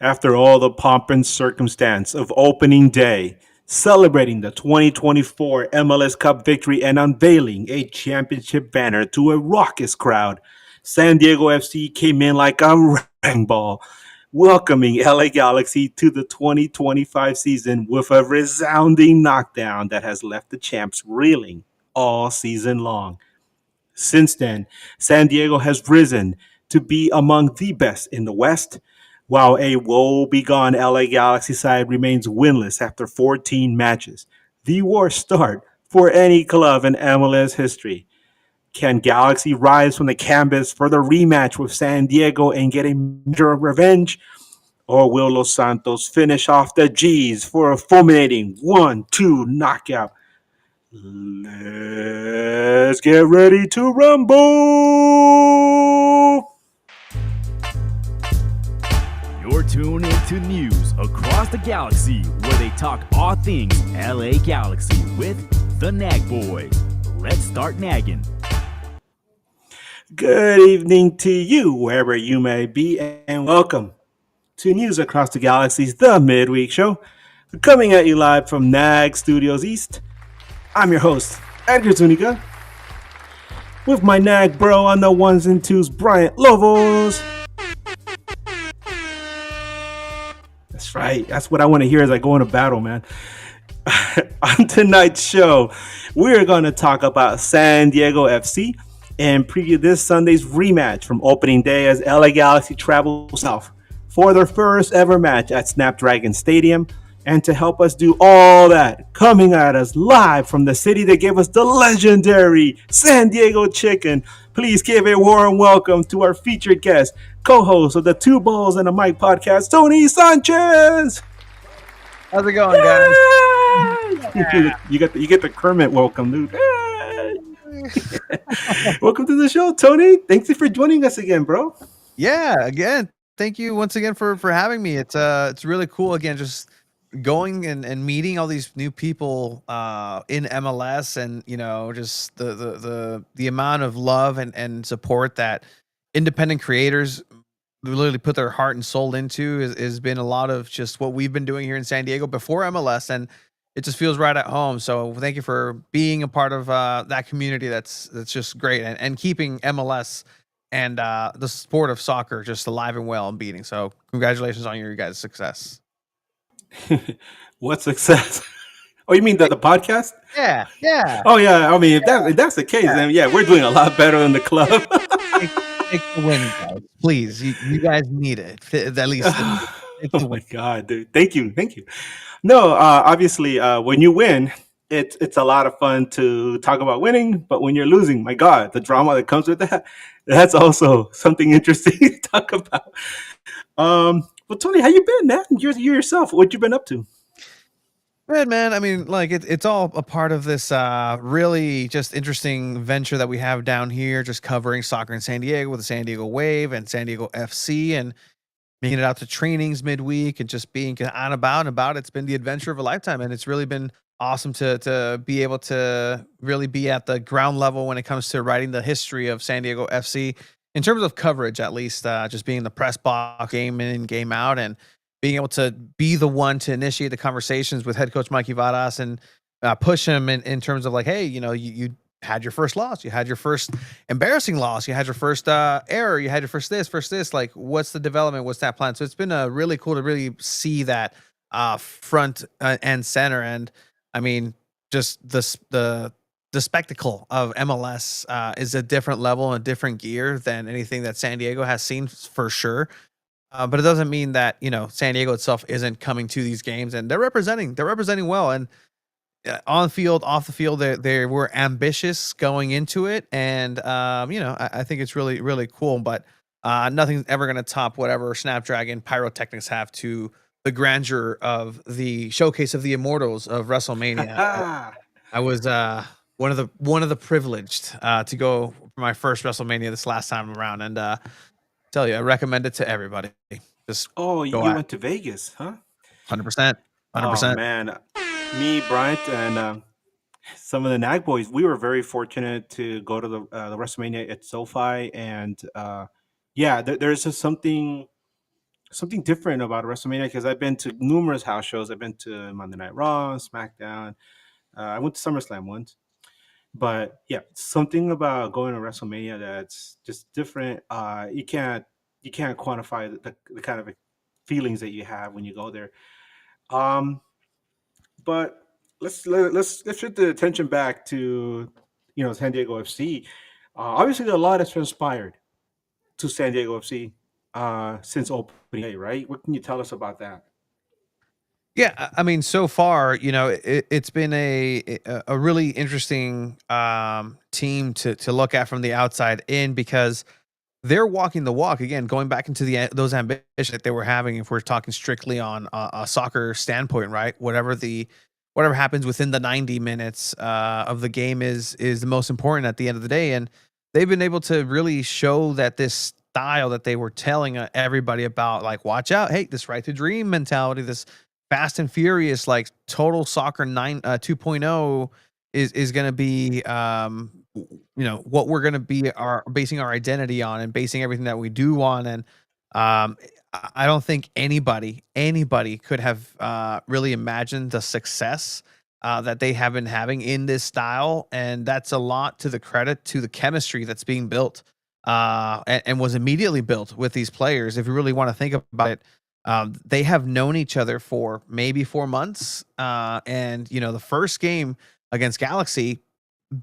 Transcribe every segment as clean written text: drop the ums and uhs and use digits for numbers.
After all the pomp and circumstance of opening day, celebrating the 2024 MLS Cup victory and unveiling a championship banner to a raucous crowd, San Diego FC came in like a wrecking ball, welcoming LA Galaxy to the 2025 season with a resounding knockdown that has left the champs reeling all season long. Since then, San Diego has risen to be among the best in the West, while a woe-begone LA Galaxy side remains winless after 14 matches. The worst start for any club in MLS history. Can Galaxy rise from the canvas for the rematch with San Diego and get a measure of revenge? Or will Los Santos finish off the G's for a fulminating 1-2 knockout? Let's get ready to rumble! You're tuned into news across the galaxy where they talk all things LA Galaxy with the Nag Boys. Let's start nagging. Good evening to you, wherever you may be, and welcome to News Across the Galaxy's The Midweek Show. Coming at you live from NAG Studios East. I'm your host, Edgar Zuniga, with my NAG bro on the ones and twos, Bryant Lovos. That's right. That's what I want to hear as I go into battle, man. On tonight's show, we're going to talk about San Diego FC and preview this Sunday's rematch from opening day as LA Galaxy travels south for their first ever match at SnapDragon Stadium. And to help us do all that, coming at us live from the city that gave us the legendary San Diego Chicken, please give a warm welcome to our featured guest, co-host of the Two Balls and a Mic podcast, Tony Sanchez. How's it going, guys? You get the Kermit welcome, dude. Welcome to the show, Tony. Thanks for joining us again, bro. Yeah, again, thank you once again for having me. It's really cool again, just going and meeting all these new people in MLS, and just the amount of love and support that independent creators literally put their heart and soul into has been a lot of just what we've been doing here in San Diego before MLS, and it just feels right at home. So thank you for being a part of that community. That's just great, and keeping MLS and the sport of soccer just alive and well and beating. So congratulations on your guys' success. What success? Oh, you mean the podcast? Yeah. Oh yeah. I mean, if that's the case, then yeah, we're doing a lot better than the club. Take the win, guys. Please, you guys need it. At least. Oh my god, dude! Thank you. No, obviously, when you win, it's a lot of fun to talk about winning. But when you're losing, my god, the drama that comes with that's also something interesting to talk about. Well, Tony, how you been, man? You yourself, what you been up to? Good, man. I mean, like it's all a part of this really just interesting venture that we have down here, just covering soccer in San Diego with the San Diego Wave and San Diego FC, and making it out to trainings midweek and just being on about and about. It's been the adventure of a lifetime, and it's really been awesome to be able to really be at the ground level when it comes to writing the history of San Diego FC in terms of coverage, at least just being the press box game in, game out, and being able to be the one to initiate the conversations with head coach Mikey Varas and push him in terms of like, hey, you had your first loss, you had your first embarrassing loss, you had your first error, you had your first this, like what's the development, what's that plan? So it's been really cool to really see that front and center. And I mean, just the spectacle of MLS is a different level and a different gear than anything that San Diego has seen for sure. But it doesn't mean that San Diego itself isn't coming to these games, and they're representing well. And on field, off the field, they were ambitious going into it, and I think it's really really cool. But nothing's ever going to top whatever Snapdragon pyrotechnics have to the grandeur of the showcase of the immortals of WrestleMania. I was one of the privileged to go for my first WrestleMania this last time around, and tell you, I recommend it to everybody. Just you went to Vegas, huh? 100%. Oh man, me, Bryant, and some of the Nag boys, we were very fortunate to go to the WrestleMania at SoFi, and yeah, there's just something something different about WrestleMania because I've been to numerous house shows. I've been to Monday Night Raw, SmackDown. I went to SummerSlam once, but yeah, something about going to WrestleMania that's just different. You can't quantify the kind of feelings that you have when you go there. Um, but let's shift the attention back to San Diego FC. Obviously, a lot has transpired to San Diego FC since opening day, right? What can you tell us about that? Yeah, I mean, so far, it's been a really interesting team to look at from the outside in because they're walking the walk again, going back into those ambitions that they were having. If we're talking strictly on a soccer standpoint, right? Whatever happens within the 90 minutes of the game is the most important at the end of the day, and they've been able to really show that this style that they were telling everybody about, like, watch out, hey, this right to dream mentality, this fast and furious, like total soccer 2.0 is going to be what we're going to be basing our identity on and basing everything that we do on. And I don't think anybody could have really imagined the success that they have been having in this style, and that's a lot to the credit to the chemistry that's being built and was immediately built with these players. If you really want to think about it, they have known each other for maybe 4 months, and the first game against Galaxy,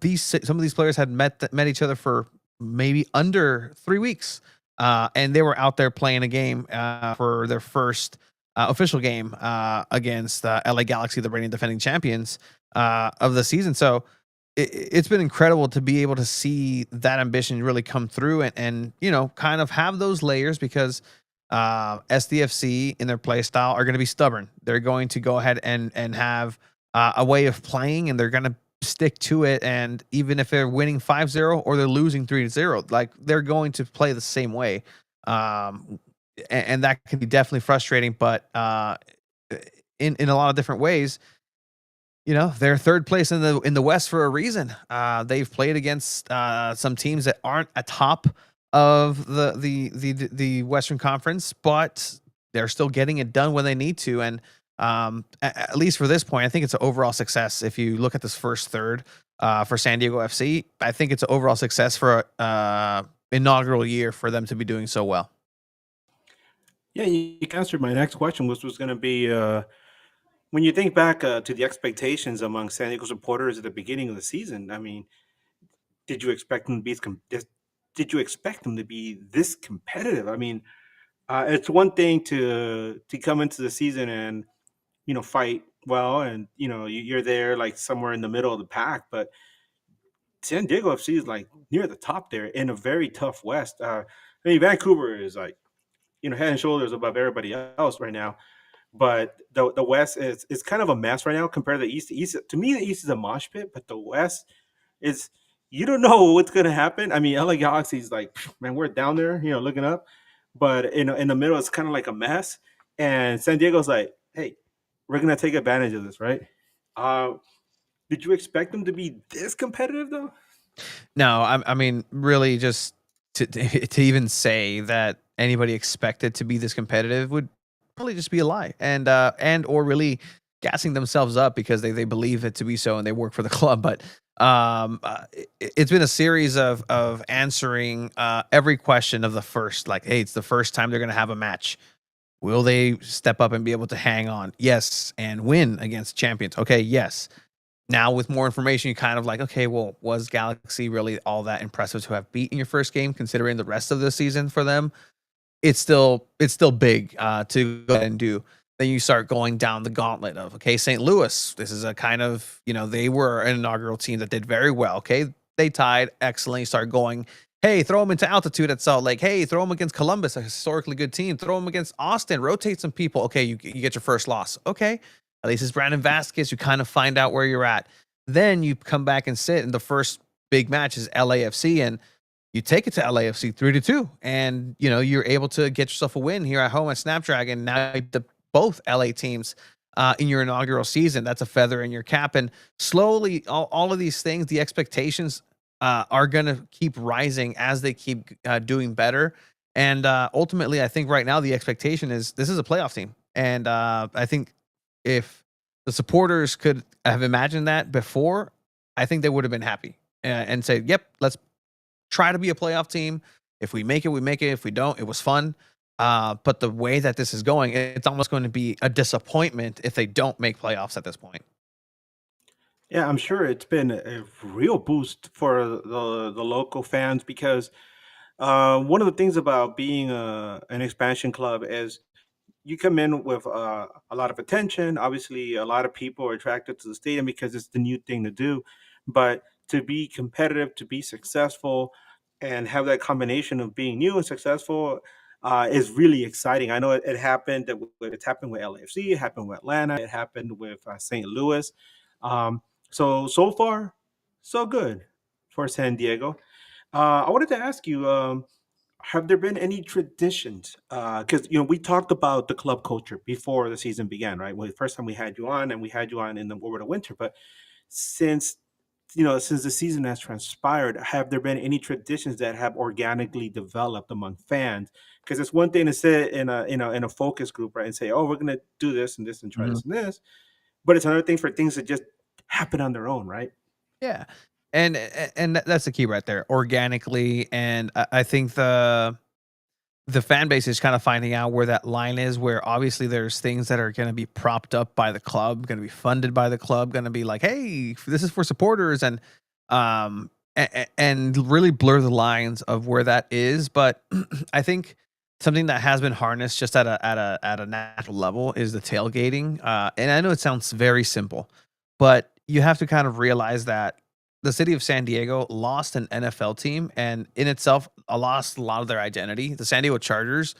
some of these players had met each other for maybe under 3 weeks, and they were out there playing a game for their first official game against LA Galaxy, the reigning defending champions of the season. So it's been incredible to be able to see that ambition really come through and kind of have those layers because SDFC in their play style are going to be stubborn. They're going to go ahead and have a way of playing, and they're going to stick to it. And even if they're winning 5-0 or they're losing 3-0, like, they're going to play the same way. And that can be definitely frustrating, but in a lot of different ways, they're third place in the West for a reason. They've played against some teams that aren't atop of the Western Conference, but they're still getting it done when they need to. And at least for this point, I think it's an overall success. If you look at this first third for San Diego FC, I think it's an overall success for inaugural year for them to be doing so well. Yeah, you answered my next question, which was going to be when you think back to the expectations among San Diego supporters at the beginning of the season. I mean, did you expect them to be did you expect them to be this competitive? I mean, it's one thing to come into the season and fight well, and you're there like somewhere in the middle of the pack, but San Diego FC is like near the top there in a very tough West. I mean, Vancouver is like head and shoulders above everybody else right now. But the West is kind of a mess right now compared to the East. The East, to me, the East is a mosh pit, but the West is, you don't know what's going to happen. I mean, LA Galaxy is like, man, we're down there, looking up, but in the middle, it's kind of like a mess. And San Diego's like, hey, we're going to take advantage of this, right? Uh, did you expect them to be this competitive though? No, I mean, really, just to even say that anybody expected to be this competitive would probably just be a lie, and or really gassing themselves up because they believe it to be so and they work for the club. But it's been a series of answering every question of the first, like, hey, it's the first time they're going to have a match. Will they step up and be able to hang on? Yes, and win against champions. Okay, yes. Now with more information, you kind of like, okay, well, was Galaxy really all that impressive to have beaten your first game, considering the rest of the season for them? It's still big to go ahead and do. Then you start going down the gauntlet of, okay, St. Louis. This is a kind of, they were an inaugural team that did very well. Okay, they tied, excellent. You start going, hey, throw them into altitude at Salt Lake. Hey, throw them against Columbus, a historically good team. Throw them against Austin. Rotate some people. Okay, you get your first loss. Okay, at least it's Brandon Vasquez. You kind of find out where you're at. Then you come back and sit, and the first big match is LAFC, and you take it to LAFC 3-2, and you're able to get yourself a win here at home at SnapDragon. Now both LA teams in your inaugural season. That's a feather in your cap, and slowly all of these things, the expectations are going to keep rising as they keep doing better. And ultimately, I think right now the expectation is this is a playoff team. And I think if the supporters could have imagined that before, I think they would have been happy and say, yep, let's try to be a playoff team. If we make it, we make it. If we don't, it was fun. But the way that this is going, it's almost going to be a disappointment if they don't make playoffs at this point. Yeah, I'm sure it's been a real boost for the local fans because one of the things about being an expansion club is you come in with a lot of attention. Obviously, a lot of people are attracted to the stadium because it's the new thing to do. But to be competitive, to be successful, and have that combination of being new and successful is really exciting. I know it happened. It's happened with LAFC. It happened with Atlanta. It happened with St. Louis. Um, so far, so good for San Diego. I wanted to ask you. Have there been any traditions? Because we talked about the club culture before the season began, right? Well, the first time we had you on, and we had you on over the winter. But since since the season has transpired, have there been any traditions that have organically developed among fans? Because it's one thing to sit in a focus group, right, and say, "Oh, we're gonna do this and this and try Mhm. this and this," but it's another thing for things to just happen on their own, right? Yeah. And that's the key right there, organically. And I think the fan base is kind of finding out where that line is, where obviously there's things that are going to be propped up by the club, going to be funded by the club, going to be like, hey, this is for supporters, and really blur the lines of where that is. But I think something that has been harnessed just at a natural level is the tailgating. And I know it sounds very simple, but you have to kind of realize that the city of San Diego lost an NFL team, and in itself, lost a lot of their identity. The San Diego Chargers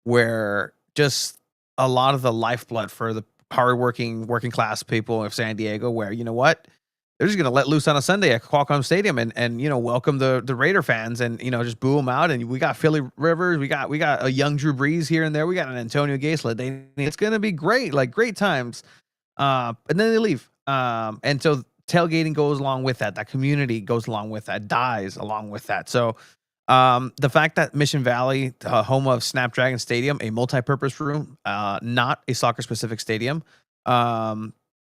were just a lot of the lifeblood for the hardworking, working class people of San Diego. Where you know what, they're just gonna let loose on a Sunday at Qualcomm Stadium and welcome the Raider fans and just boo them out. And we got Philly Rivers, we got a young Drew Brees here and there, we got an Antonio Gates. It's gonna be great, like great times. And then they leave. And so tailgating goes along with that. That community goes along with that, dies along with that. So the fact that Mission Valley, home of SnapDragon Stadium, a multi-purpose room, not a soccer-specific stadium,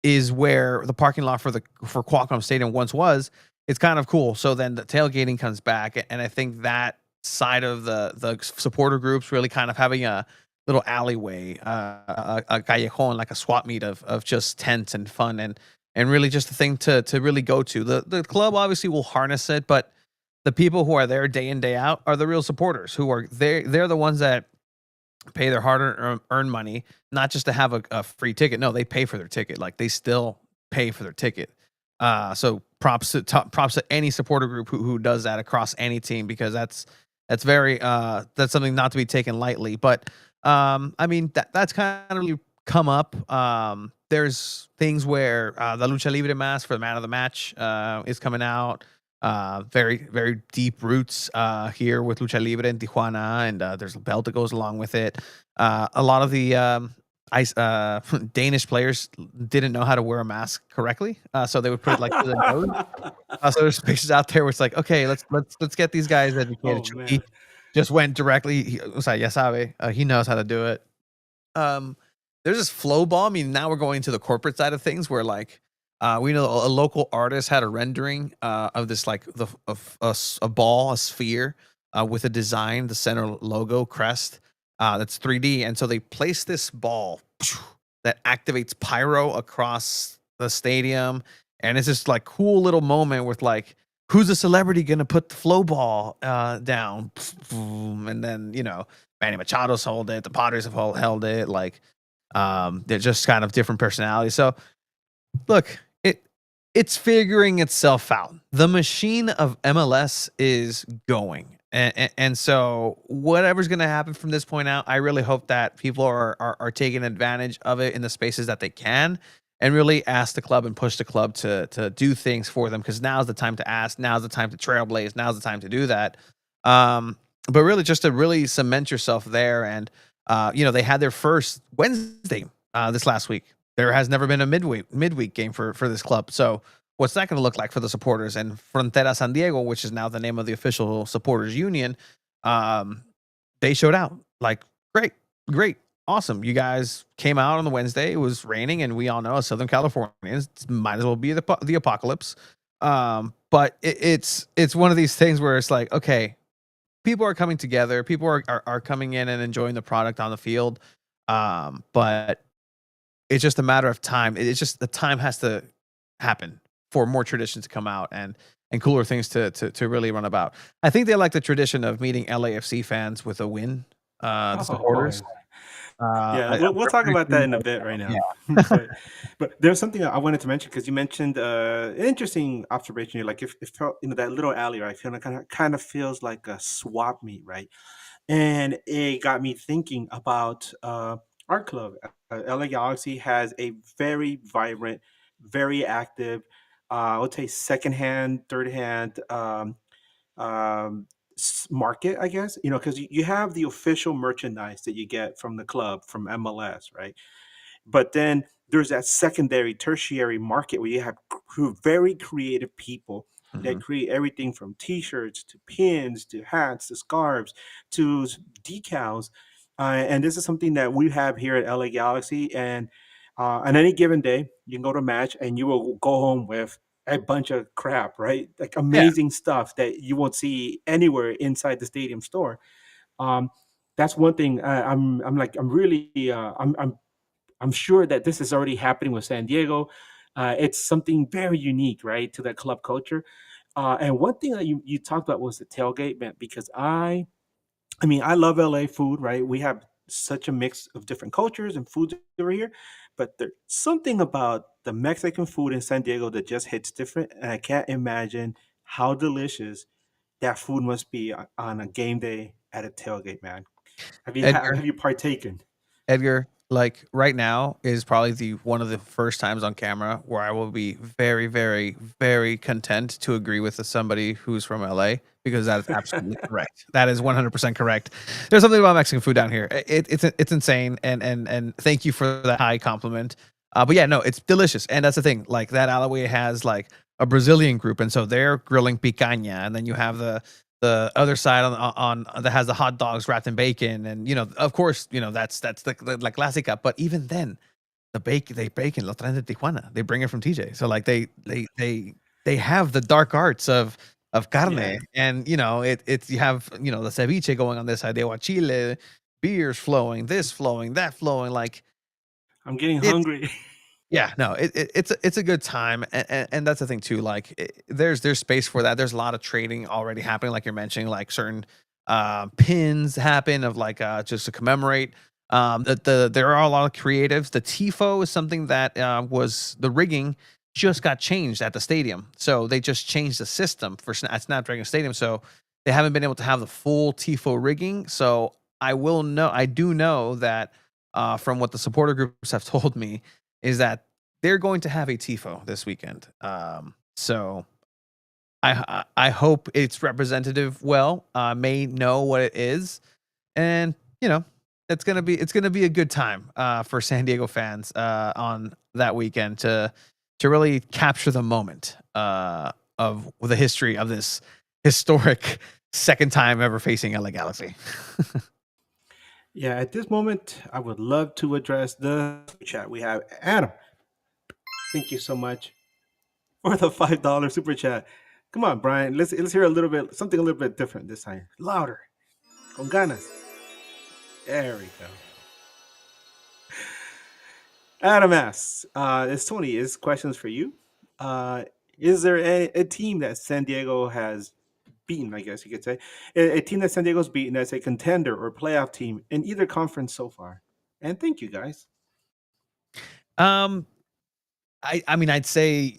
is where the parking lot for Qualcomm Stadium once was. It's kind of cool. So then the tailgating comes back, and I think that side of the supporter groups really kind of having a little alleyway, a callejon, like a swap meet of just tents and fun and really just a thing to really go to. The club obviously will harness it, but the people who are there day in day out are the real supporters who are there. They're the ones that pay their hard earned money, not just to have a free ticket. No, they pay for their ticket. Like they still pay for their ticket. So props to any supporter group who does that across any team, because that's very that's something not to be taken lightly. But I mean that's kind of really come up. There's things where the lucha libre mask for the man of the match is coming out. Very, very deep roots here with lucha libre in Tijuana, and there's a belt that goes along with it. A lot of the Danish players didn't know how to wear a mask correctly, so they would put it like to the nose. So there's spaces out there where it's like, okay, let's get these guys educated. Oh Chucky man. just went directly. O sea, ya sabe, he knows how to do it. Um, there's this flow ball. I mean, now we're going to the corporate side of things where like we know a local artist had a rendering of this like a ball, a sphere with a design, the center logo crest that's 3D, and so they place this ball that activates pyro across the stadium, and it's this like cool little moment with like, who's a celebrity gonna put the flow ball down, and then Manny Machado's hold it, the Potters have held it, like they're just kind of different personalities. So look, it's figuring itself out. The machine of MLS is going. And so whatever's going to happen from this point out, I really hope that people are taking advantage of it in the spaces that they can, and really ask the club and push the club to do things for them, because now's the time to ask, now's the time to trailblaze, now's the time to do that. But really just to really cement yourself there. And they had their first Wednesday this last week. There has never been a midweek game for this club. So what's that going to look like for the supporters? And Frontera San Diego, which is now the name of the official supporters union, they showed out. Like, great, awesome. You guys came out on the Wednesday. It was raining, and we all know as Southern Californians, it might as well be the apocalypse. But it's one of these things where it's like, okay, people are coming together, people are coming in and enjoying the product on the field. But it's just a matter of time. It's just the time has to happen for more traditions to come out and cooler things to really run about. I think they like the tradition of meeting LAFC fans with a win, the Oh, supporters. yeah, I'm we'll talk pretty about sure that you in a guys bit right know. now. But there's something I wanted to mention because you mentioned an interesting observation. You're like, if felt, that little alley, right? I feel like kind of feels like a swap meet, right? And it got me thinking about our club. LA Galaxy has a very vibrant, very active, I would say secondhand, third hand um, market, I guess. Because you have the official merchandise that you get from the club from MLS, right? But then there's that secondary, tertiary market where you have very creative people that Mhm. create everything from T-shirts to pins to hats to scarves to decals. And this is something that we have here at LA Galaxy. And on any given day, you can go to a match and you will go home with a bunch of crap, right? Like Yeah. amazing stuff that you won't see anywhere inside the stadium store. Um, that's one thing. I'm really I'm sure that this is already happening with San Diego. It's something very unique, right, to that club culture. And one thing that you talked about was the tailgate, man, because I mean, I love LA food, right? We have such a mix of different cultures and foods over here, but there's something about the Mexican food in San Diego that just hits different, and I can't imagine how delicious that food must be on a game day at a tailgate, man. Edgar, Have you partaken? Edgar, like right now is probably the one of the first times on camera where I will be very, very, very content to agree with somebody who's from LA because that is absolutely correct. That is 100% correct. There's something about Mexican food down here. It's insane, and thank you for that high compliment. But yeah, no, it's delicious, and that's the thing. Like that alleyway has like a Brazilian group, and so they're grilling picanha, and then you have the other side on that has the hot dogs wrapped in bacon, and of course, that's the la clásica. But even then, they bacon lo traen de Tijuana. They bring it from TJ. So like they have the dark arts of Yeah, carne, and it's you have the ceviche going on this side, the aguachile, beers flowing, this flowing, that flowing, like I'm getting it's hungry. yeah, no, it's a good time, and that's the thing too. Like, there's space for that. There's a lot of trading already happening, like you're mentioning, like certain pins happen of like just to commemorate. There are a lot of creatives. The tifo is something that was the rigging just got changed at the stadium, so they just changed the system for at Snapdragon Stadium. So they haven't been able to have the full tifo rigging. So I do know that from what the supporter groups have told me is that they're going to have a tifo this weekend. So I hope it's representative well. May know what it is, and it's gonna be a good time for San Diego fans on that weekend to really capture the moment of the history of this historic second time ever facing LA Galaxy. Yeah, at this moment, I would love to address the super chat. We have Adam. Thank you so much for the $5 super chat. Come on, Brian. Let's hear a little bit something a little bit different this time. Louder. Con ganas. There we go. Adam asks, it's Tony. His questions for you. Uh, is there a team that San Diego has beaten? I guess you could say a team that San Diego's beaten that's a contender or playoff team in either conference so far. And thank you guys. um, I mean, I'd say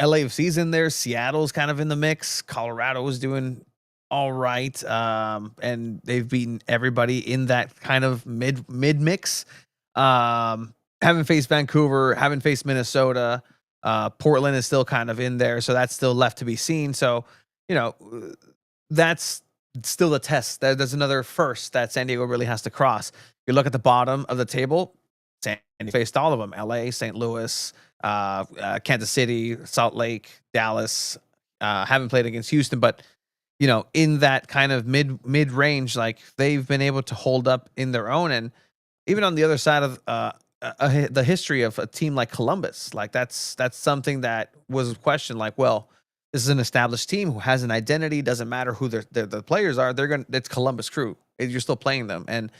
LAFC's in there. Seattle's kind of in the mix. Colorado is doing all right, and they've beaten everybody in that kind of mid mix. Haven't faced Vancouver, haven't faced Minnesota. Portland is still kind of in there, so that's still left to be seen. So, you know, that's still a test. There's another first that San Diego really has to cross. You look at the bottom of the table. San Diego faced all of them: L.A., St. Louis, Kansas City, Salt Lake, Dallas. Haven't played against Houston, but in that kind of mid range, like they've been able to hold up in their own. And even on the other side of the history of a team like Columbus, like that's something that was questioned. Like, well, this is an established team who has an identity. Doesn't matter who the players are. It's Columbus Crew. You're still playing them, and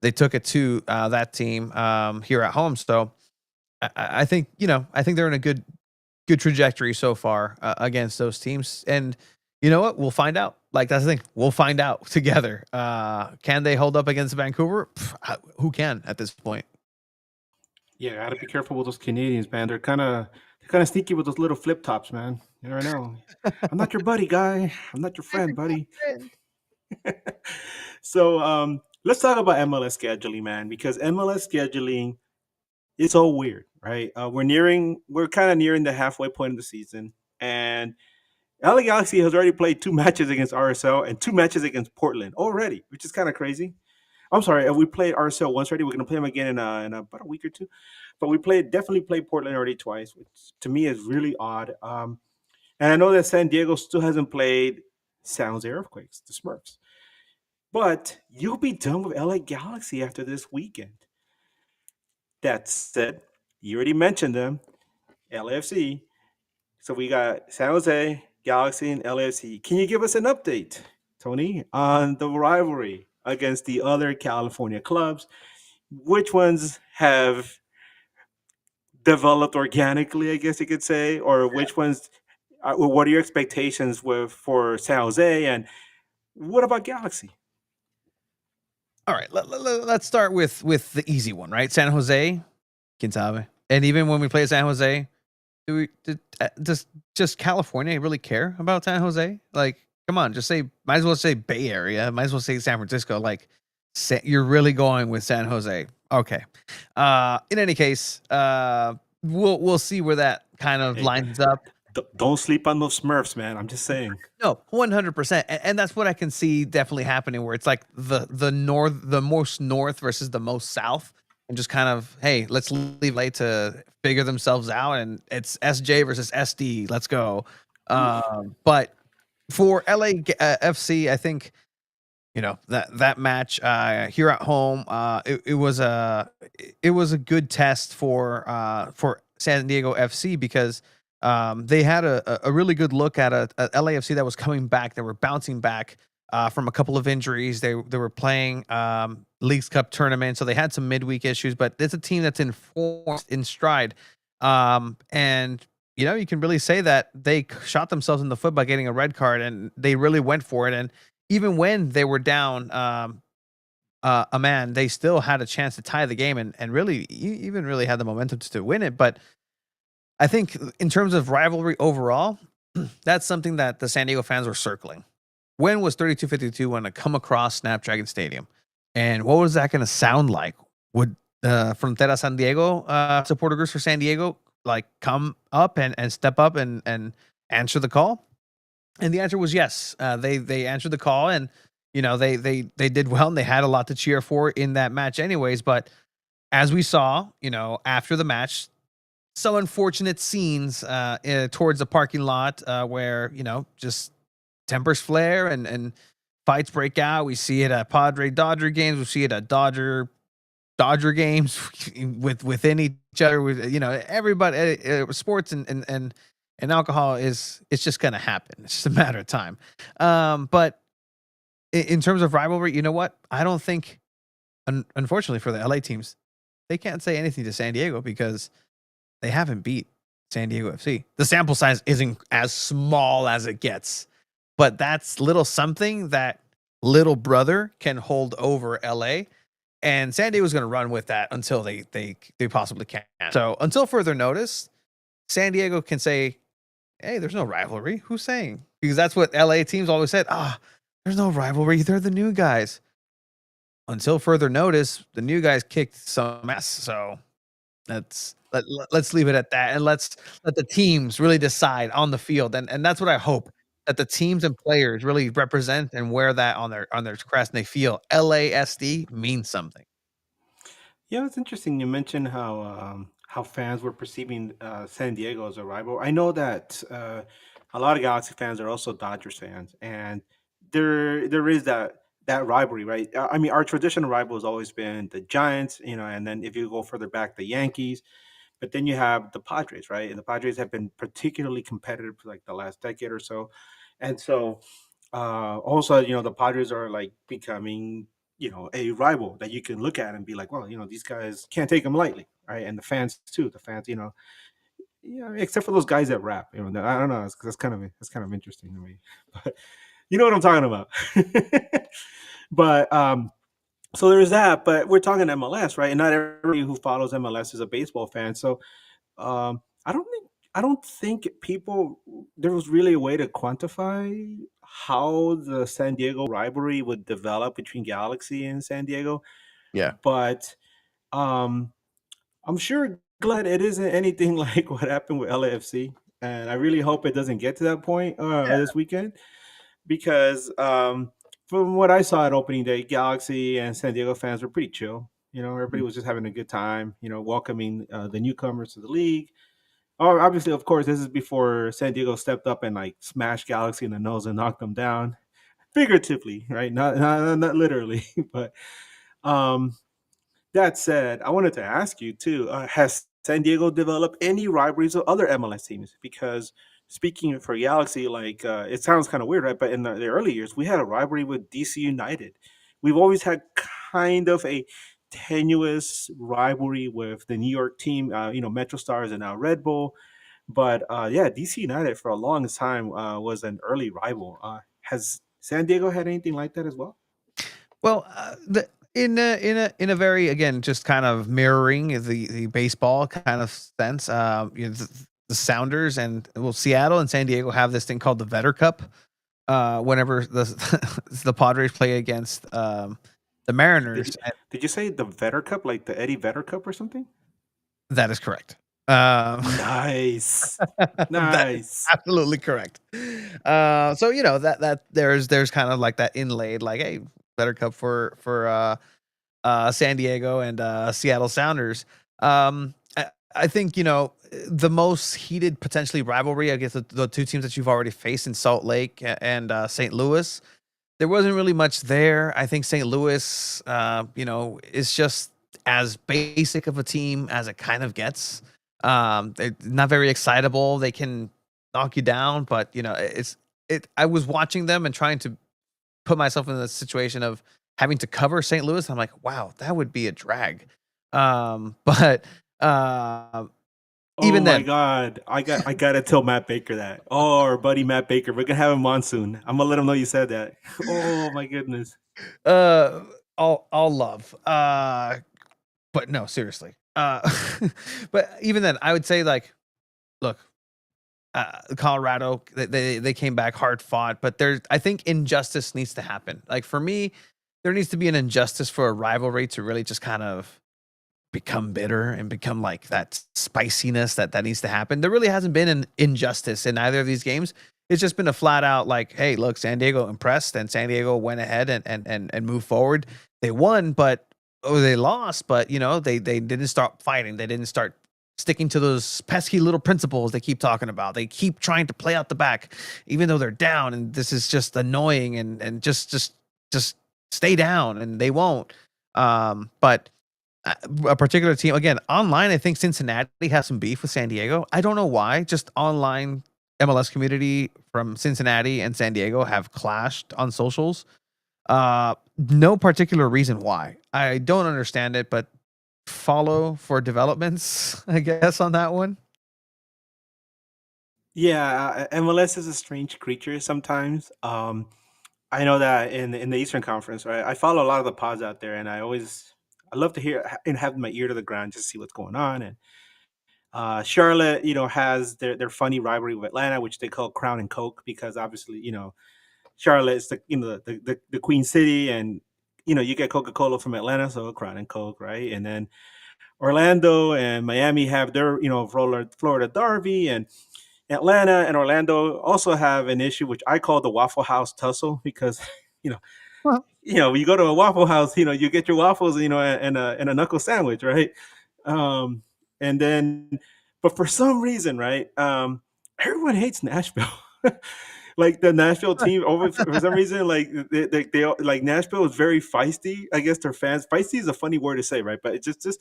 they took it to that team here at home. So I think I think they're in a good trajectory so far against those teams. And you know what? We'll find out. Like that's the thing. We'll find out together. Can they hold up against Vancouver? Who can at this point? Yeah, gotta be careful with those Canadians, man. They're kind of sneaky with those little flip tops, man. You never know. I'm not your buddy, guy. I'm not your friend, buddy. So let's talk about MLS scheduling, man, because MLS scheduling is so weird, right? We're kind of nearing the halfway point of the season, and LA Galaxy has already played two matches against RSL and two matches against Portland already, which is kind of crazy. I'm sorry, we played RSL once already. We're gonna play them again in about a week or two, but definitely played Portland already twice, which to me is really odd. And I know that San Diego still hasn't played San Jose Earthquakes, the Smurfs. But you'll be done with LA Galaxy after this weekend. That said, you already mentioned them, LAFC. So we got San Jose, Galaxy, and LAFC. Can you give us an update, Tony, on the rivalry against the other California clubs? Which ones have developed organically, I guess you could say, or which ones? What are your expectations for San Jose, and what about Galaxy? All right, let's start with the easy one, right? San Jose, Quintana. And even when we play San Jose, does just California really care about San Jose? Like, come on, just say, might as well say Bay Area, might as well say San Francisco. Like, you're really going with San Jose. Okay. In any case, we'll see where that kind of Hey, lines up. don't sleep on those Smurfs, man. I'm just saying. No, 100%. And that's what I can see definitely happening, where it's like the most north versus the most south, and just kind of, hey, let's leave late to figure themselves out, and it's SJ versus SD. Let's go. Oof. But for LA FC, I think that match here at home, it was a good test for San Diego FC, because they had a really good look at a LAFC that was coming back. They were bouncing back from a couple of injuries. They were playing Leagues Cup tournament, so they had some midweek issues. But it's a team that's in stride, and you can really say that they shot themselves in the foot by getting a red card, and they really went for it. And even when they were down a man, they still had a chance to tie the game, and really even really had the momentum to win it. But I think in terms of rivalry overall, that's something that the San Diego fans were circling. When was 3252 going to come across SnapDragon Stadium? And what was that going to sound like? Would Frontera San Diego supporter groups for San Diego like come up and step up and answer the call? And the answer was yes. They answered the call, and they did well, and they had a lot to cheer for in that match anyways. But as we saw, after the match, some unfortunate scenes towards the parking lot where just tempers flare and fights break out. We see it at Padre Dodger games. We see it at Dodger games within each other. With everybody, sports and alcohol it's just gonna happen. It's just a matter of time. But in terms of rivalry, you know what? I don't think, unfortunately for the LA teams, they can't say anything to San Diego because they haven't beat San Diego FC. The sample size isn't as small as it gets, but that's little something that little brother can hold over LA. And San Diego's going to run with that until they possibly can. So until further notice, San Diego can say, "Hey, there's no rivalry." Who's saying? Because that's what LA teams always said. There's no rivalry. They're the new guys. Until further notice, the new guys kicked some ass. So let's leave it at that, and let's let the teams really decide on the field. And that's what I hope, that the teams and players really represent and wear that on their crest, and they feel LASD means something. Yeah, it's interesting. You mentioned how fans were perceiving San Diego as a rival. I know that a lot of Galaxy fans are also Dodgers fans, and there is that rivalry, right? I mean, our traditional rival has always been the Giants, and then if you go further back, the Yankees. But then you have the Padres, right? And the Padres have been particularly competitive for like the last decade or so. And so also, the Padres are like becoming, a rival that you can look at and be like, well, these guys can't take them lightly, right? And the fans too. The fans, yeah, except for those guys that rap, I don't know. That's kind of interesting to me. But you know what I'm talking about. But so there's that. But we're talking MLS, right? And not everybody who follows MLS is a baseball fan. So I don't think people there was really a way to quantify how the San Diego rivalry would develop between Galaxy and San Diego, Yeah. but um, I'm sure glad it isn't anything like what happened with LAFC, and I really hope it doesn't get to that point this weekend because from what I saw at opening day, Galaxy and San Diego fans were pretty chill. Everybody was just having a good time. Welcoming the newcomers to the league. Oh, obviously, of course, this is before San Diego stepped up and like smashed Galaxy in the nose and knocked them down, figuratively, right? Not literally, but um, that said, I wanted to ask you too: has San Diego developed any rivalries with other MLS teams? Because speaking for Galaxy, like it sounds kind of weird, right? But in the early years, we had a rivalry with DC United. We've always had kind of a tenuous rivalry with the New York team, Metro Stars and now Red Bull. But yeah, DC United for a long time was an early rival. Has San Diego had anything like that as well? Well, in a very, again, just kind of mirroring the baseball kind of sense. The Sounders and, well, Seattle and San Diego have this thing called the Vetter Cup. Whenever the the Padres play against the Did you Mariners, and did you say the Vetter Cup, like the Eddie Vedder Cup or something? that is correct. Um, Nice, that is nice. absolutely correct. So that there's kind of like that inlaid, like, hey, Vetter Cup for San Diego and Seattle Sounders. I think the most heated potentially rivalry, I guess, the two teams that you've already faced in Salt Lake and St. Louis. There wasn't really much there. I think St. Louis, is just as basic of a team as it kind of gets. They're not very excitable. They can knock you down, but it's it. I was watching them and trying to put myself in the situation of having to cover St. Louis. I'm like, wow, that would be a drag. But Oh even my then, God, I gotta tell Matt Baker that. Oh, our buddy Matt Baker, we're gonna have him on soon. I'm gonna let him know you said that. Oh my goodness. uh, all love. But no, seriously. But even then, I would say, like, look, Colorado, they came back hard fought, but there's, I think, injustice needs to happen. Like, for me, there needs to be an injustice for a rivalry to really just kind of become bitter and become like that spiciness that needs to happen. There really hasn't been an injustice in either of these games. It's just been a flat out like, hey, look, San Diego impressed, and San Diego went ahead and moved forward. They won, but they lost, but they didn't start fighting. They didn't start sticking to those pesky little principles they keep talking about. They keep trying to play out the back, even though they're down, and this is just annoying, and just stay down, and they won't. But a particular team, again, online, I think Cincinnati has some beef with San Diego. I don't know why. Just online MLS community from Cincinnati and San Diego have clashed on socials. No particular reason why. I don't understand it, but follow for developments, I guess, on that one. Yeah, MLS is a strange creature sometimes. I know that in the Eastern Conference, right? I follow a lot of the pods out there, and I love to hear and have my ear to the ground just to see what's going on. And Charlotte, has their funny rivalry with Atlanta, which they call Crown and Coke because obviously, Charlotte is the Queen City, and you get Coca Cola from Atlanta, so Crown and Coke, right? And then Orlando and Miami have their Florida Derby, and Atlanta and Orlando also have an issue which I call the Waffle House tussle because you know Well, when you go to a Waffle House, you get your waffles, and a knuckle sandwich, right? Um, and then, but for some reason, right, everyone hates Nashville. Like the Nashville team, over for some reason, like like Nashville is very feisty. I guess their fans. Feisty is a funny word to say, right? But it's just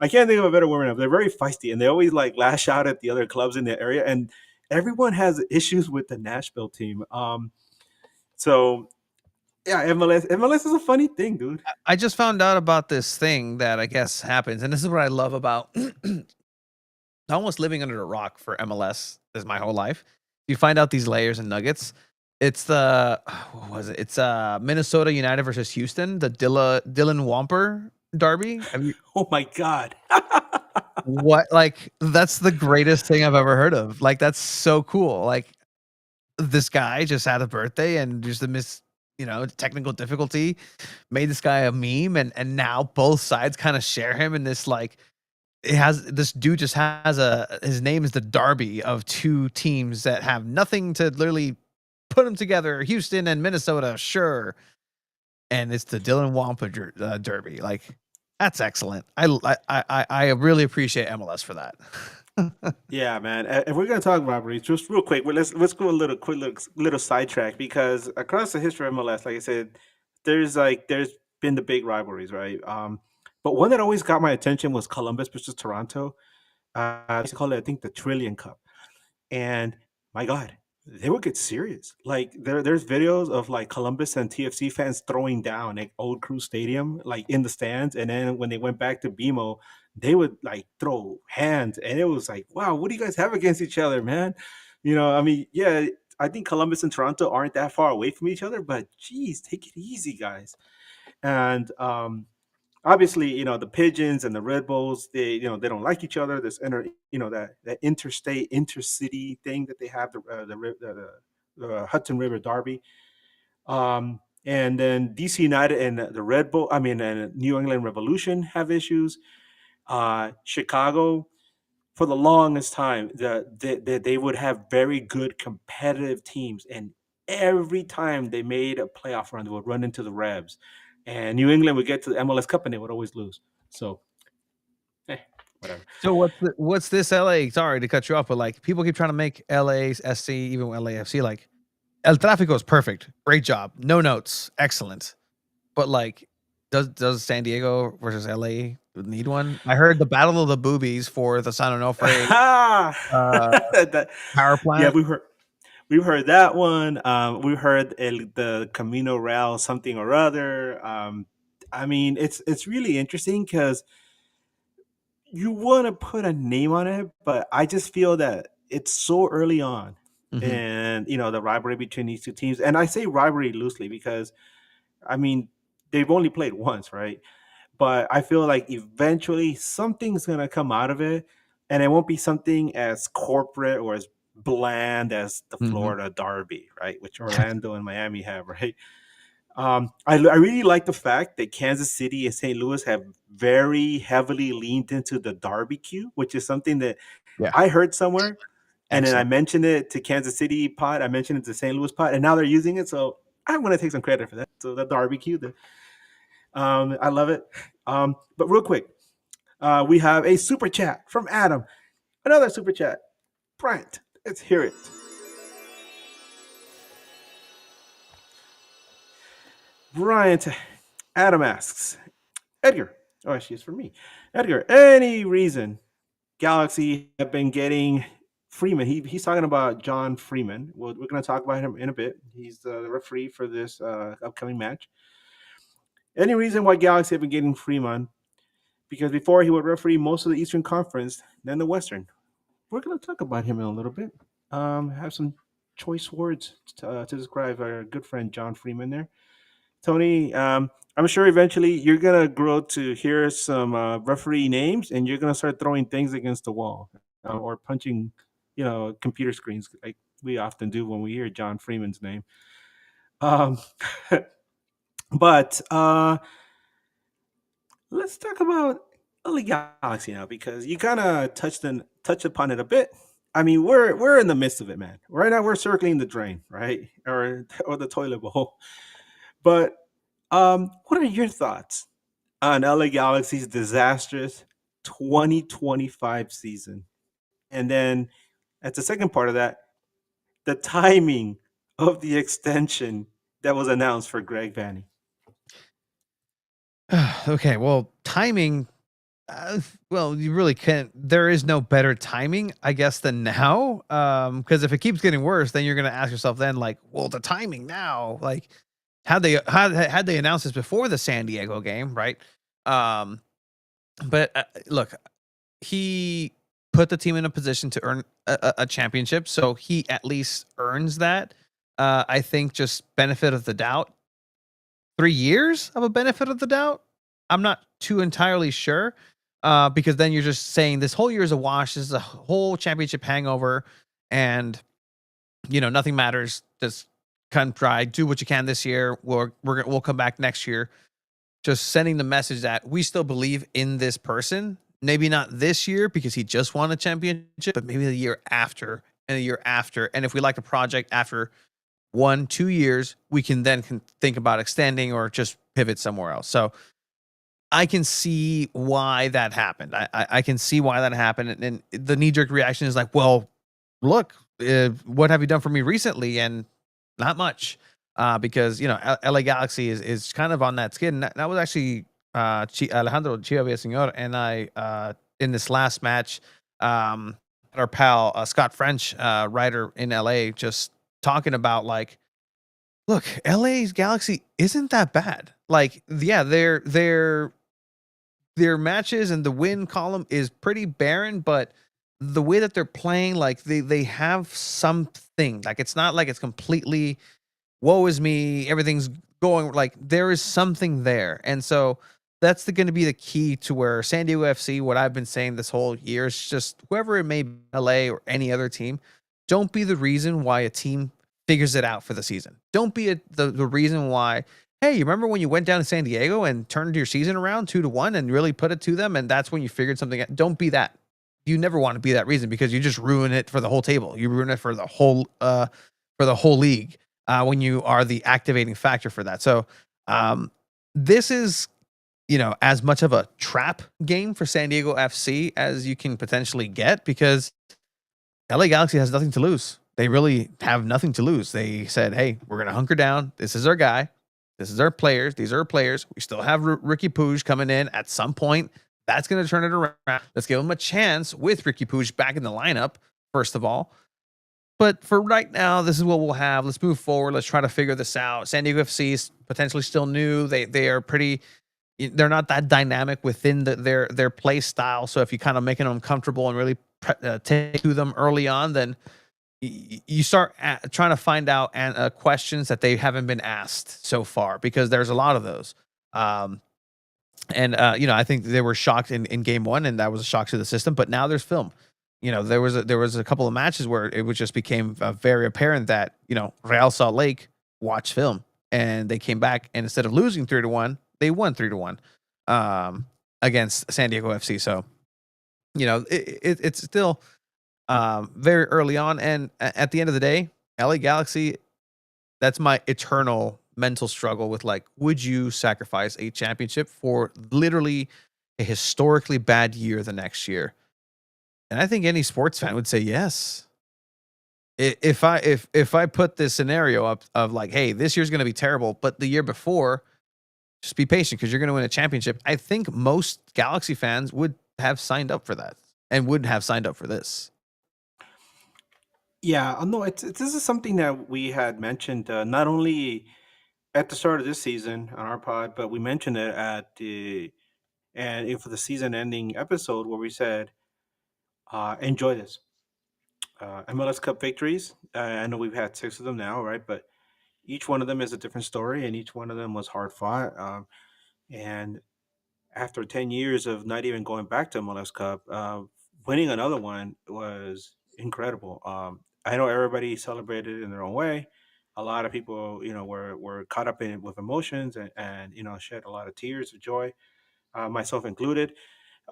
I can't think of a better word enough. They're very feisty, and they always like lash out at the other clubs in the area, and everyone has issues with the Nashville team. So yeah, MLS is a funny thing, dude. I just found out about this thing that I guess happens, and this is what I love about almost living under a rock for MLS is my whole life. You find out these layers and nuggets. It's the what was it? It's Minnesota United versus Houston, the Dylan Wamper derby. Have you Oh my god. what like that's the greatest thing I've ever heard of. Like that's so cool. Like this guy just had a birthday and just a technical difficulty made this guy a meme and now both sides kind of share him in this like it has this dude just has his name is the derby of two teams that have nothing to literally put them together, Houston and Minnesota, sure, and it's the Dylan Wampa derby. Like that's excellent. I really appreciate MLS for that. Yeah, man. If we're gonna talk rivalries, just real quick, let's go a little sidetrack because across the history of MLS, like I said, there's been the big rivalries, right? But one that always got my attention was Columbus versus Toronto. I used to call it, I think, the Trillion Cup. And my God, they would get serious. Like there's videos of like Columbus and TFC fans throwing down at Old Crew Stadium, like in the stands. And then when they went back to BMO, they would like throw hands. And it was like, wow, what do you guys have against each other, man? I mean, yeah, I think Columbus and Toronto aren't that far away from each other, but geez, take it easy, guys. And obviously, the pigeons and the Red Bulls, they don't like each other. This that interstate intercity thing that they have, the Hudson River Derby. And then DC United and the Red Bull, I mean, and New England Revolution have issues. Chicago, for the longest time, they would have very good competitive teams, and every time they made a playoff run, they would run into the Revs, and New England would get to the MLS Cup and they would always lose. So, eh, whatever. So what's this LA? Sorry to cut you off, but like people keep trying to make LA SC, even LAFC, like El Tráfico is perfect. Great job. No notes. Excellent. But like, does San Diego versus LA need one? I heard the Battle of the Boobies for the San Onofre power Yeah, plant. we've heard that one. We've heard the Camino Real something or other. I mean, it's really interesting because you want to put a name on it, but I just feel that it's so early on, Mhm. and the rivalry between these two teams. And I say rivalry loosely because I mean they've only played once, right? But I feel like eventually something's gonna come out of it, and it won't be something as corporate or as bland as the Mhm. Florida Derby, right? Which Orlando and Miami have, right? I really like the fact that Kansas City and St. Louis have very heavily leaned into the barbecue, which is something that Yeah. I heard somewhere, and then I Excellent. mentioned it to Kansas City pod, I mentioned it to St. Louis pod, and now they're using it. So I'm going to take some credit for that. So the barbecue, I love it. But real quick, we have a super chat from Adam. Another super chat, Bryant. Let's hear it. Bryant, Adam asks, Edgar. Oh, actually, it's for me. Edgar, any reason Galaxy have been getting Freeman? He's talking about John Freeman. We're going to talk about him in a bit. He's the referee for this upcoming match. Any reason why Galaxy have been getting Freeman? Because before he would referee most of the Eastern Conference, then the Western. We're going to talk about him in a little bit. Have some choice words to describe our good friend John Freeman there. Tony, I'm sure eventually you're gonna grow to hear some referee names, and you're gonna start throwing things against the wall or punching, computer screens like we often do when we hear John Freeman's name. Um, but let's talk about LA Galaxy now because you kind of touched upon it a bit. I mean, we're in the midst of it, man. Right now, we're circling the drain, right, or the toilet bowl. But what are your thoughts on LA Galaxy's disastrous 2025 season? And then, at the second part of that, the timing of the extension that was announced for Greg Vanny? Okay, well, timing. Well, you really can't. There is no better timing, I guess, than now. Because if it keeps getting worse, then you're gonna ask yourself, then like, well, the timing now, like, had they announced this before the San Diego game, right? Um, but look, he put the team in a position to earn a championship, so he at least earns that. I think just benefit of the doubt, 3 years of a benefit of the doubt. I'm not too entirely sure, because then you're just saying this whole year is a wash. This is a whole championship hangover, and nothing matters. Just come try, do what you can this year. We'll come back next year. Just sending the message that we still believe in this person. Maybe not this year because he just won a championship, but maybe the year after and the year after. And if we like the project after 1, 2 years, we can then think about extending or just pivot somewhere else. So I can see why that happened. I can see why that happened. And the knee jerk reaction is like, well, look, what have you done for me recently? And not much, because LA Galaxy is kind of on that skin. That was actually Alejandro Chia Villaseñor and I, in this last match, our pal Scott French, writer in LA, just talking about like, look, LA's Galaxy isn't that bad. Like, yeah, their matches and the win column is pretty barren, but the way that they're playing, like they have something. Like it's not like it's completely woe is me, everything's going like there is something there. And so that's going to be the key to where San Diego FC, what I've been saying this whole year, is just whoever it may be, LA or any other team, don't be the reason why a team figures it out for the season. Don't be the reason why, hey, you remember when you went down to San Diego and turned your season around 2-1 and really put it to them, and that's when you figured something out. Don't be that. You never want to be that reason because you just ruin it for the whole table. You ruin it for the whole league, when you are the activating factor for that. So this is as much of a trap game for San Diego FC as you can potentially get, because LA Galaxy has nothing to lose. They really have nothing to lose. They said, hey, we're going to hunker down. This is our guy. This is our players. These are our players. We still have Ricky Puig coming in at some point. That's going to turn it around. Let's give him a chance with Ricky Puig back in the lineup, first of all. But for right now, this is what we'll have. Let's move forward. Let's try to figure this out. San Diego FC is potentially still new. They are pretty. They're not that dynamic within their play style. So if you kind of making them comfortable and really take to them early on, then you start trying to find out questions that they haven't been asked so far, because there's a lot of those. I think they were shocked in game one, and that was a shock to the system. But now there's film. There was a couple of matches where it just became very apparent that Real Salt Lake watched film and they came back, and instead of losing 3-1, they won 3-1 against San Diego FC. So it's still very early on, and at the end of the day, LA Galaxy, that's my eternal mental struggle with, like, would you sacrifice a championship for literally a historically bad year the next year? And I think any sports fan would say yes. If I put this scenario up of like, hey, this year's going to be terrible, but the year before, just be patient because you're going to win a championship. I think most Galaxy fans would have signed up for that and would have signed up for this. Yeah, no, this is something that we had mentioned, not only at the start of this season on our pod, but we mentioned it for the season ending episode where we said, enjoy this. MLS Cup victories. I know we've had 6 of them now, right? But each one of them is a different story, and each one of them was hard fought. And after 10 years of not even going back to MLS Cup, winning another one was incredible. I know everybody celebrated in their own way. A lot of people, were caught up in it with emotions and shed a lot of tears of joy, myself included.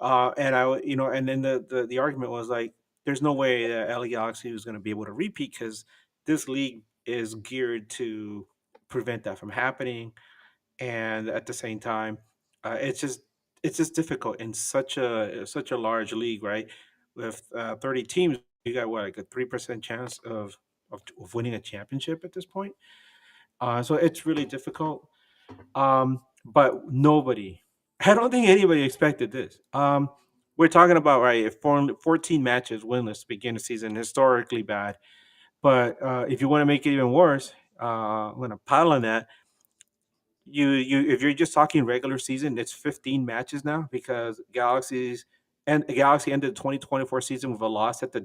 And then the argument was like, there's no way that LA Galaxy was going to be able to repeat because this league is geared to prevent that from happening. And at the same time, it's just difficult in such a large league, right? With 30 teams, you got what, like a 3% chance of winning a championship at this point. So it's really difficult. But nobody, I don't think anybody expected this. We're talking about, right, if 14 matches winless to begin the season, historically bad. But if you want to make it even worse, I'm going to pile on that. You if you're just talking regular season, it's 15 matches now because Galaxy ended the 2024 season with a loss at the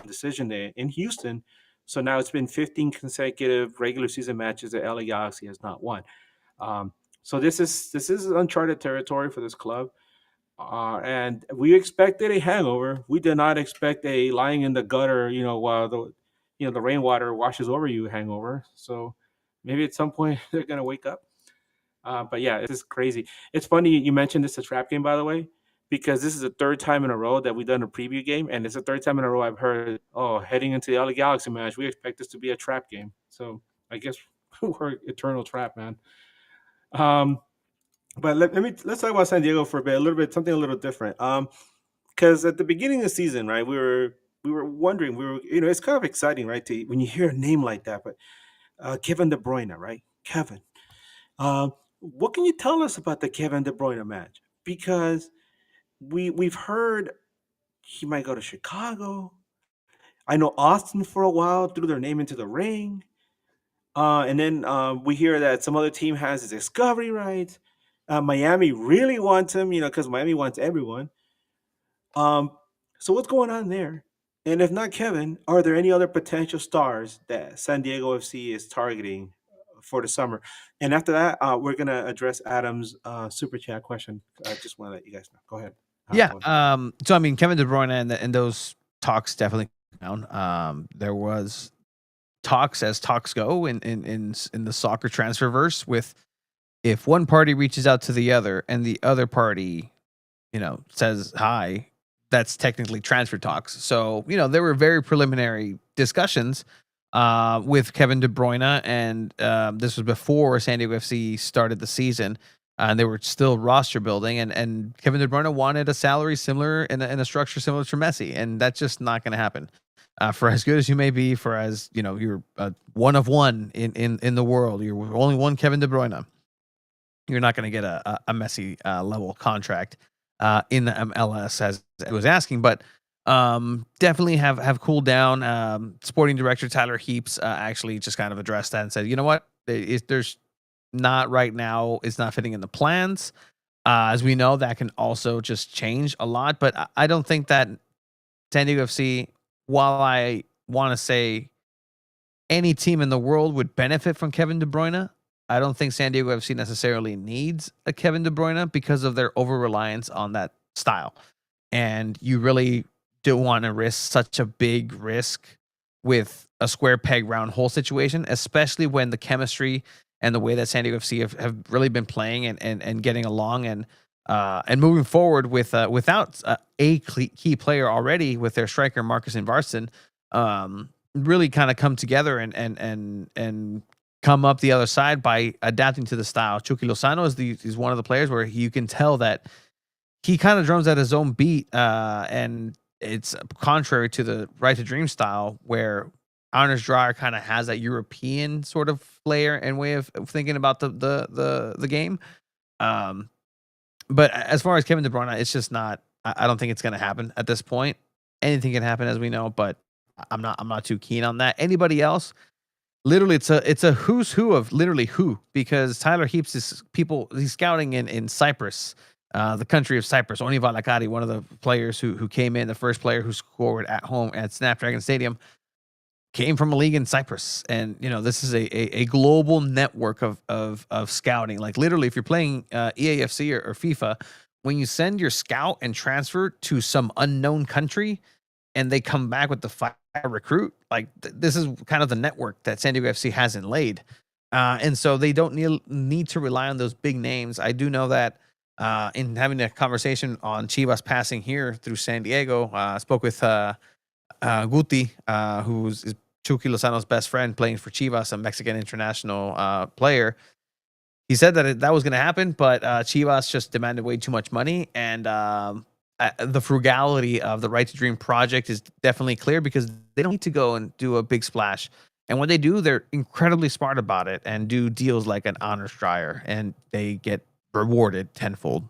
decision day in Houston. So now it's been 15 consecutive regular season matches that LA Galaxy has not won. Um, so this is uncharted territory for this club, and we expected a hangover. We did not expect a lying in the gutter, while the rainwater washes over you hangover. So maybe at some point they're gonna wake up. But yeah, this is crazy. It's funny you mentioned this a trap game, by the way, because this is the third time in a row that we've done a preview game, and it's the third time in a row I've heard, oh, heading into the LA Galaxy match, we expect this to be a trap game. So I guess we're eternal trap, man. Um, but let's talk about San Diego for a bit, a little bit, something a little different. Because at the beginning of the season, right, we were wondering, it's kind of exciting, right, to when you hear a name like that, but Kevin De Bruyne, right, Kevin. What can you tell us about the Kevin De Bruyne match? Because we've heard he might go to Chicago. I know Austin for a while threw their name into the ring. And then we hear that some other team has his discovery rights. Miami really wants him, because Miami wants everyone. Um, so what's going on there? And if not Kevin, are there any other potential stars that San Diego FC is targeting for the summer? And after that, we're gonna address Adam's super chat question. I just want to let you guys know. Go ahead. Yeah. Go ahead. So I mean, Kevin De Bruyne and those talks definitely down. There was talks as talks go in the soccer transferverse with if one party reaches out to the other and the other party, says hi, that's technically transfer talks. So, there were very preliminary discussions with Kevin De Bruyne, and this was before San Diego FC started the season. And they were still roster building, and Kevin De Bruyne wanted a salary similar and a structure similar to Messi, and that's just not going to happen. For as good as you may be, for as you're one of one in the world, you're only one Kevin De Bruyne. You're not going to get a Messi level contract in the MLS as it was asking, but definitely have cooled down. Sporting director Tyler Heaps actually just kind of addressed that and said, you know what, there's not right now. It's not fitting in the plans. As we know, that can also just change a lot, but I don't think that San Diego FC, while I want to say any team in the world would benefit from Kevin De Bruyne, I don't think San Diego FC necessarily needs a Kevin De Bruyne because of their over-reliance on that style. And you really don't want to risk such a big risk with a square peg round hole situation, especially when the chemistry and the way that San Diego FC have really been playing and getting along and moving forward without a key player already with their striker Marcus Invarsson, really kind of come together and come up the other side by adapting to the style. Chucky Lozano is one of the players where you can tell that he kind of drums at his own beat, and it's contrary to the Right to Dream style where Anders Dreyer kind of has that European sort of flair and way of thinking about the game. But as far as Kevin De Bruyne, it's just not. I don't think it's going to happen at this point. Anything can happen, as we know, but I'm not too keen on that. Anybody else? Literally, it's a who's who of literally who, because Tyler Heaps he's scouting in Cyprus, the country of Cyprus. Oni Valakari, one of the players who came in, the first player who scored at home at SnapDragon Stadium, came from a league in Cyprus. And this is a global network of scouting. Like literally, if you're playing EAFC or FIFA, when you send your scout and transfer to some unknown country and they come back with the fire recruit, like this is kind of the network that San Diego FC hasn't laid. And so they don't need to rely on those big names. I do know that in having a conversation on Chivas passing here through San Diego, I spoke with Guti, who's Chucky Lozano's best friend playing for Chivas, a Mexican international player. He said that that was going to happen, but Chivas just demanded way too much money, and the frugality of the Right to Dream project is definitely clear because they don't need to go and do a big splash And when they do, they're incredibly smart about it and do deals like an honor strider, and they get rewarded tenfold.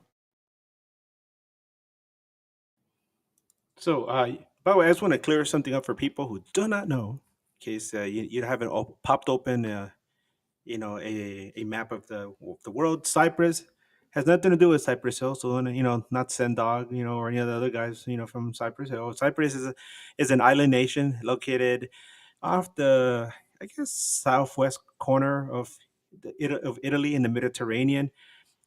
So, by the way, I just want to clear something up for people who do not know, in case you haven't popped open, a map of the world. Cyprus has nothing to do with Cypress Hill, so not Sendog, or any of the other guys, from Cypress Hill. Cyprus is an island nation located off the, I guess, southwest corner of of Italy in the Mediterranean.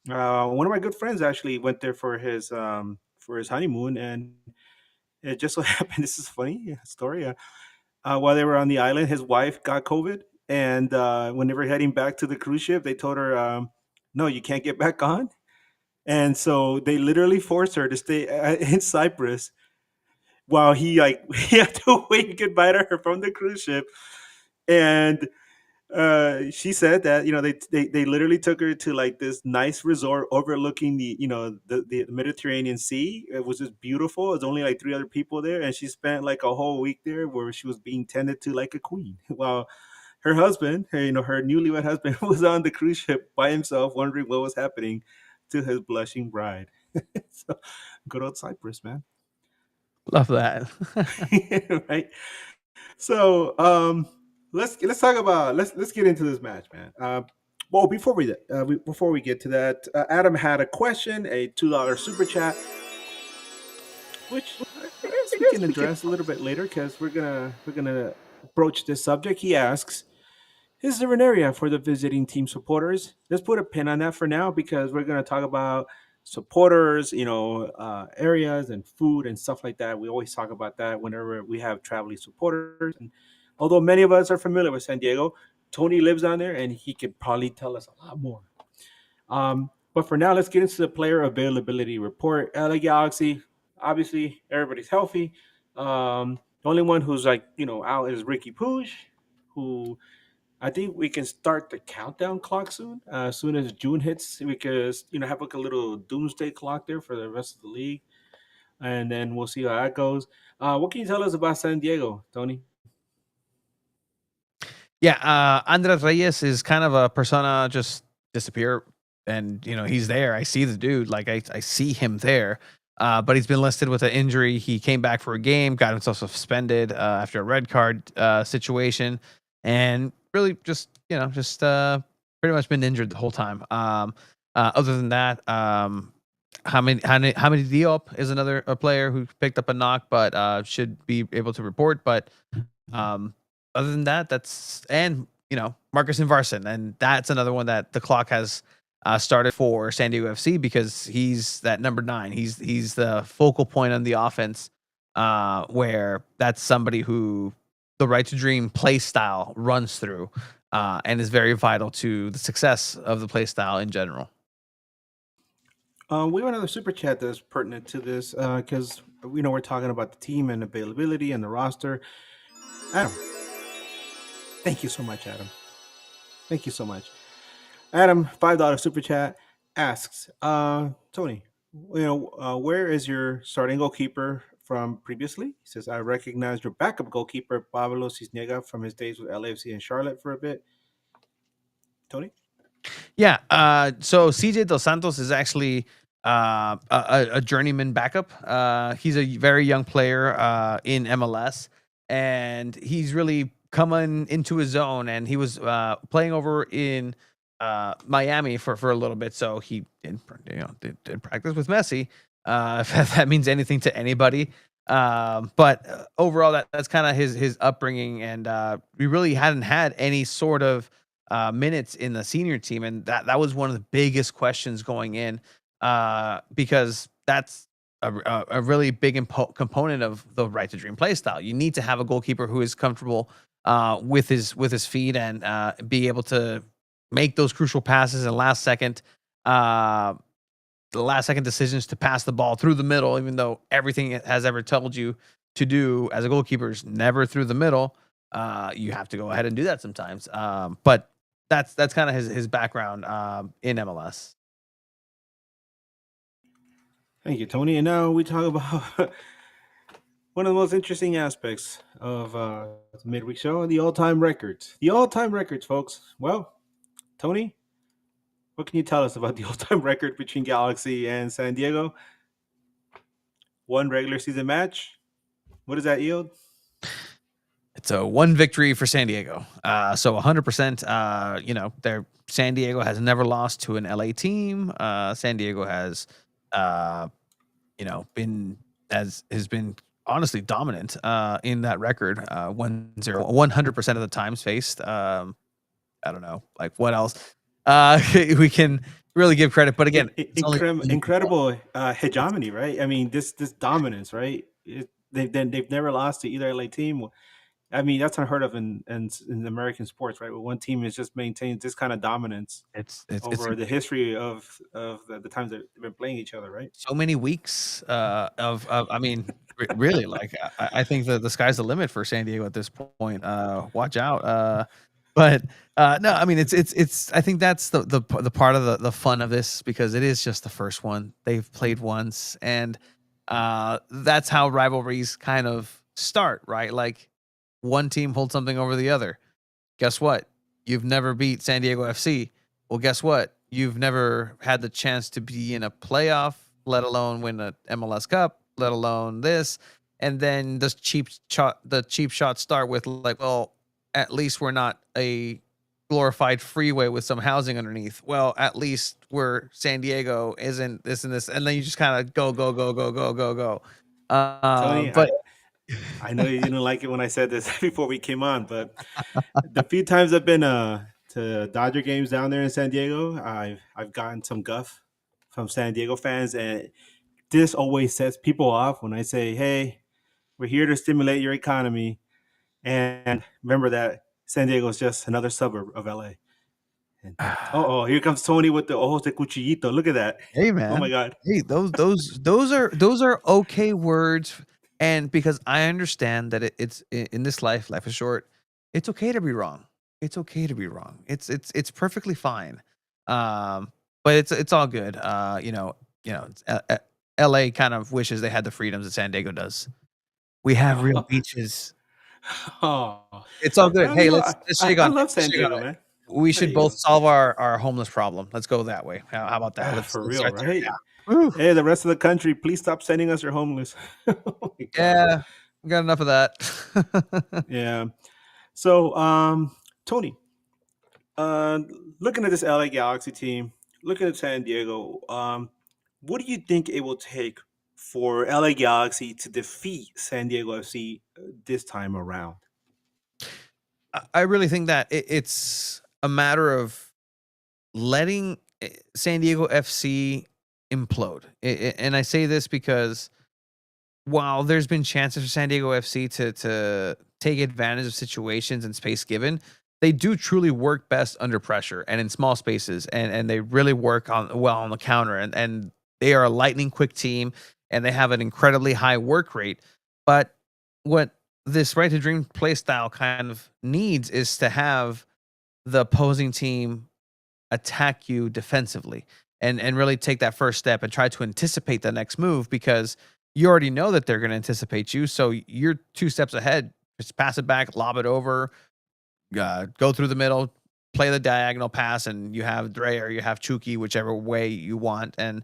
One of my good friends actually went there for his honeymoon, and it just so happened. This is a funny story. While they were on the island, his wife got COVID, and when they were heading back to the cruise ship, they told her, "No, you can't get back on." And so they literally forced her to stay in Cyprus while he he had to wave goodbye to her from the cruise ship. And she said that they literally took her to like this nice resort overlooking the Mediterranean Sea. It was just beautiful. It was only like three other people there, and she spent like a whole week there where she was being tended to like a queen, while her husband, her newlywed husband, was on the cruise ship by himself, wondering what was happening to his blushing bride. So, good old Cyprus, man. Love that. Right. So let's talk about let's get into this match, man. Well, before we get to that, Adam had a question, a $2 super chat, which I guess we can address a little bit later because we're gonna broach this subject. He asks, "Is there an area for the visiting team supporters?" Let's put a pin on that for now because we're gonna talk about supporters, areas and food and stuff like that. We always talk about that whenever we have traveling supporters. And although many of us are familiar with San Diego, Tony lives on there and he could probably tell us a lot more. But for now, let's get into the player availability report. LA Galaxy, obviously, everybody's healthy. The only one who's out is Ricky Puig, who I think we can start the countdown clock soon. As soon as June hits, we could have like a little doomsday clock there for the rest of the league, and then we'll see how that goes. What can you tell us about San Diego, Tony? Yeah, Andres Reyes is kind of a persona just disappear, and he's there. I see the dude, like I see him there, but he's been listed with an injury. He came back for a game, got himself suspended after a red card situation, and really just pretty much been injured the whole time. Other than that, Hamid Diop is another a player who picked up a knock, but should be able to report, but. Um, Other than that, Marcus Invarson, and that's another one that the clock has started for San Diego FC because he's that number 9. He's the focal point on the offense, where that's somebody who the Right to Dream play style runs through, and is very vital to the success of the play style in general. We have another super chat that's pertinent to this because we're talking about the team and availability and the roster. Adam, thank you so much, Adam. Thank you so much. Adam, $5 super chat asks, Tony, where is your starting goalkeeper from previously? He says, I recognize your backup goalkeeper, Pablo Cisnega, from his days with LAFC and Charlotte for a bit. Tony? Yeah. So CJ Dos Santos is actually a journeyman backup. He's a very young player in MLS, and he's really coming into his own. And he was playing over in Miami for a little bit, so he did practice with Messi. If that means anything to anybody. But overall, that's kind of his upbringing, and we really hadn't had any sort of minutes in the senior team, and that was one of the biggest questions going in, because that's a really big component of the Right to Dream play style. You need to have a goalkeeper who is comfortable with his feet and be able to make those crucial passes and the last second decisions to pass the ball through the middle, even though everything it has ever told you to do as a goalkeeper is never through the middle. You have to go ahead and do that sometimes. But that's kind of his background in MLS. Thank you, Tony. And now we talk about one of the most interesting aspects of the midweek show, the all-time records. The all-time records, folks. Well, Tony, what can you tell us about the all-time record between Galaxy and San Diego? One regular season match. What does that yield? It's a one victory for San Diego. So 100%. Their San Diego has never lost to an LA team. San Diego has, been has been honestly dominant in that record. 1-0, 100% of the times faced. I don't know, like what else we can really give credit, but again, it's only Incredible hegemony, right? I mean, this dominance, right? They've never lost to either LA team. I mean, that's unheard of in American sports, right? Where one team is just maintains this kind of dominance it's over the history of the times that they've been playing each other, right? so many weeks of I mean, really, like I think that the sky's the limit for San Diego at this point. Watch out. But no, I mean it's I think that's the part of the fun of this, because it is just the first one. They've played once, and that's how rivalries kind of start, right? Like one team holds something over the other. Guess what? You've never beat San Diego FC. Well, guess what? You've never had the chance to be in a playoff, let alone win a MLS Cup, let alone this. And then the cheap shots start with like, well, at least we're not a glorified freeway with some housing underneath. Well, at least we're San Diego isn't this and this. And then you just kind of go, go, go, go, go, go, go. Tony, But I know you didn't like it when I said this before we came on, but the few times I've been to Dodger games down there in San Diego, I've gotten some guff from San Diego fans, and this always sets people off when I say, "Hey, we're here to stimulate your economy, and remember that San Diego is just another suburb of LA." And oh, here comes Tony with the ojos de cuchillito. Look at that! hey, Oh my man. God! Hey, those are okay words, and because I understand that it's in this life is short. It's okay to be wrong. It's okay to be wrong. It's perfectly fine. But it's all good. LA kind of wishes they had the freedoms that San Diego does. We have real beaches. Oh, It's all good. well, Hey, let's shake I on it. love Let's San shake on Diego, it. man. We There should you both go. solve our homeless problem. Let's go that way. How about that? Let's For let's real, start there. right? Yeah. Woo. Hey, the rest of the country, please stop sending us your homeless. Oh my God. Yeah, we got enough of that. Yeah. So, Tony, uh, looking at this LA Galaxy team, looking at San Diego, what do you think it will take for LA Galaxy to defeat San Diego FC this time around? I really think that it's a matter of letting San Diego FC implode. And I say this because while there's been chances for San Diego FC to take advantage of situations and space given, they do truly work best under pressure and in small spaces, and they really work on the counter, and they are a lightning quick team, and they have an incredibly high work rate. But what this right to dream play style kind of needs is to have the opposing team attack you defensively, and really take that first step and try to anticipate the next move, because you already know that they're going to anticipate you, so you're two steps ahead. Just pass it back, lob it over, go through the middle, play the diagonal pass, and you have Dre or you have Chucky, whichever way you want. And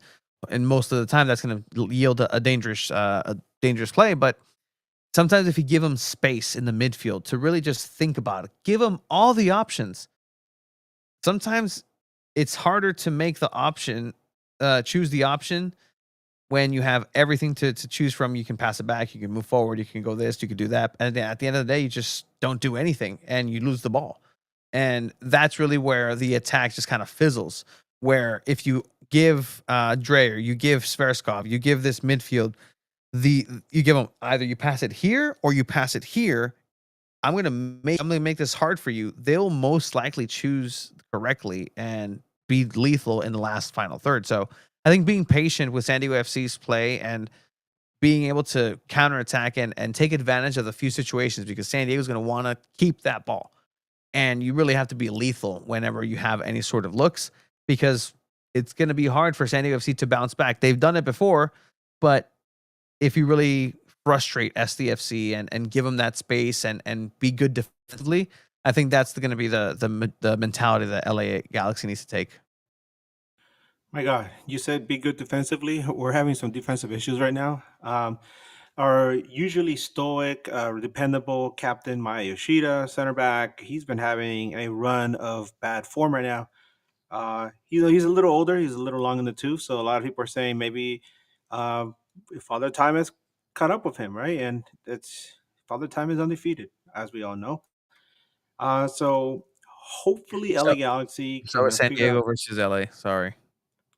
most of the time, that's going to yield a dangerous play. But sometimes, if you give them space in the midfield to really just think about it, give them all the options. Sometimes it's harder to make the option, choose the option when you have everything to choose from. You can pass it back, you can move forward, you can go this, you can do that. And then at the end of the day, you just don't do anything and you lose the ball. And that's really where the attack just kind of fizzles. Where if you give Dreyer, you give Sverskov, you give this midfield, you give them either you pass it here or you pass it here. I'm gonna make this hard for you. They'll most likely choose correctly and be lethal in the last final third. So I think being patient with San Diego FC's play and being able to counterattack and take advantage of the few situations, because San Diego's going to want to keep that ball. And you really have to be lethal whenever you have any sort of looks, because it's going to be hard for San Diego FC to bounce back. They've done it before, but if you really frustrate SDFC and give them that space and be good defensively. I think that's going to be the mentality that LA Galaxy needs to take. My God, you said be good defensively. We're having some defensive issues right now. Our usually stoic, dependable captain Maya Yoshida, center back, he's been having a run of bad form right now. He's a little older. He's a little long in the tooth. So a lot of people are saying maybe uh, Father Time has caught up with him, right? And it's Father Time is undefeated, as we all know. So hopefully So LA Galaxy so can is San figure Diego out. versus LA. Sorry.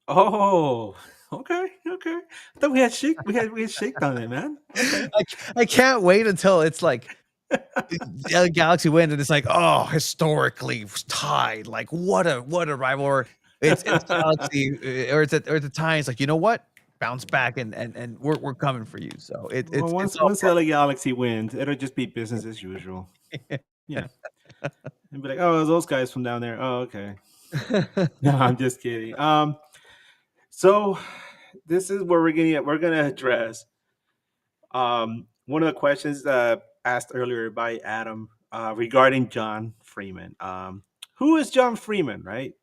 Oh, okay, okay. I thought we had shaked on it, man. Okay. I can't wait until it's like the Galaxy wins and it's like, oh, historically tied. Like what a rival. Or it's Galaxy or it's the Titans. Like, you know what? Bounce back and we're coming for you. So Well, it's once all once LA Galaxy wins, it'll just be business as usual. Yeah, and be like, oh, it's those guys from down there. Oh, okay. part. No, I'm just kidding. So this is where we're gonna address one of the questions asked earlier by Adam regarding John Freeman. Who is John Freeman, right?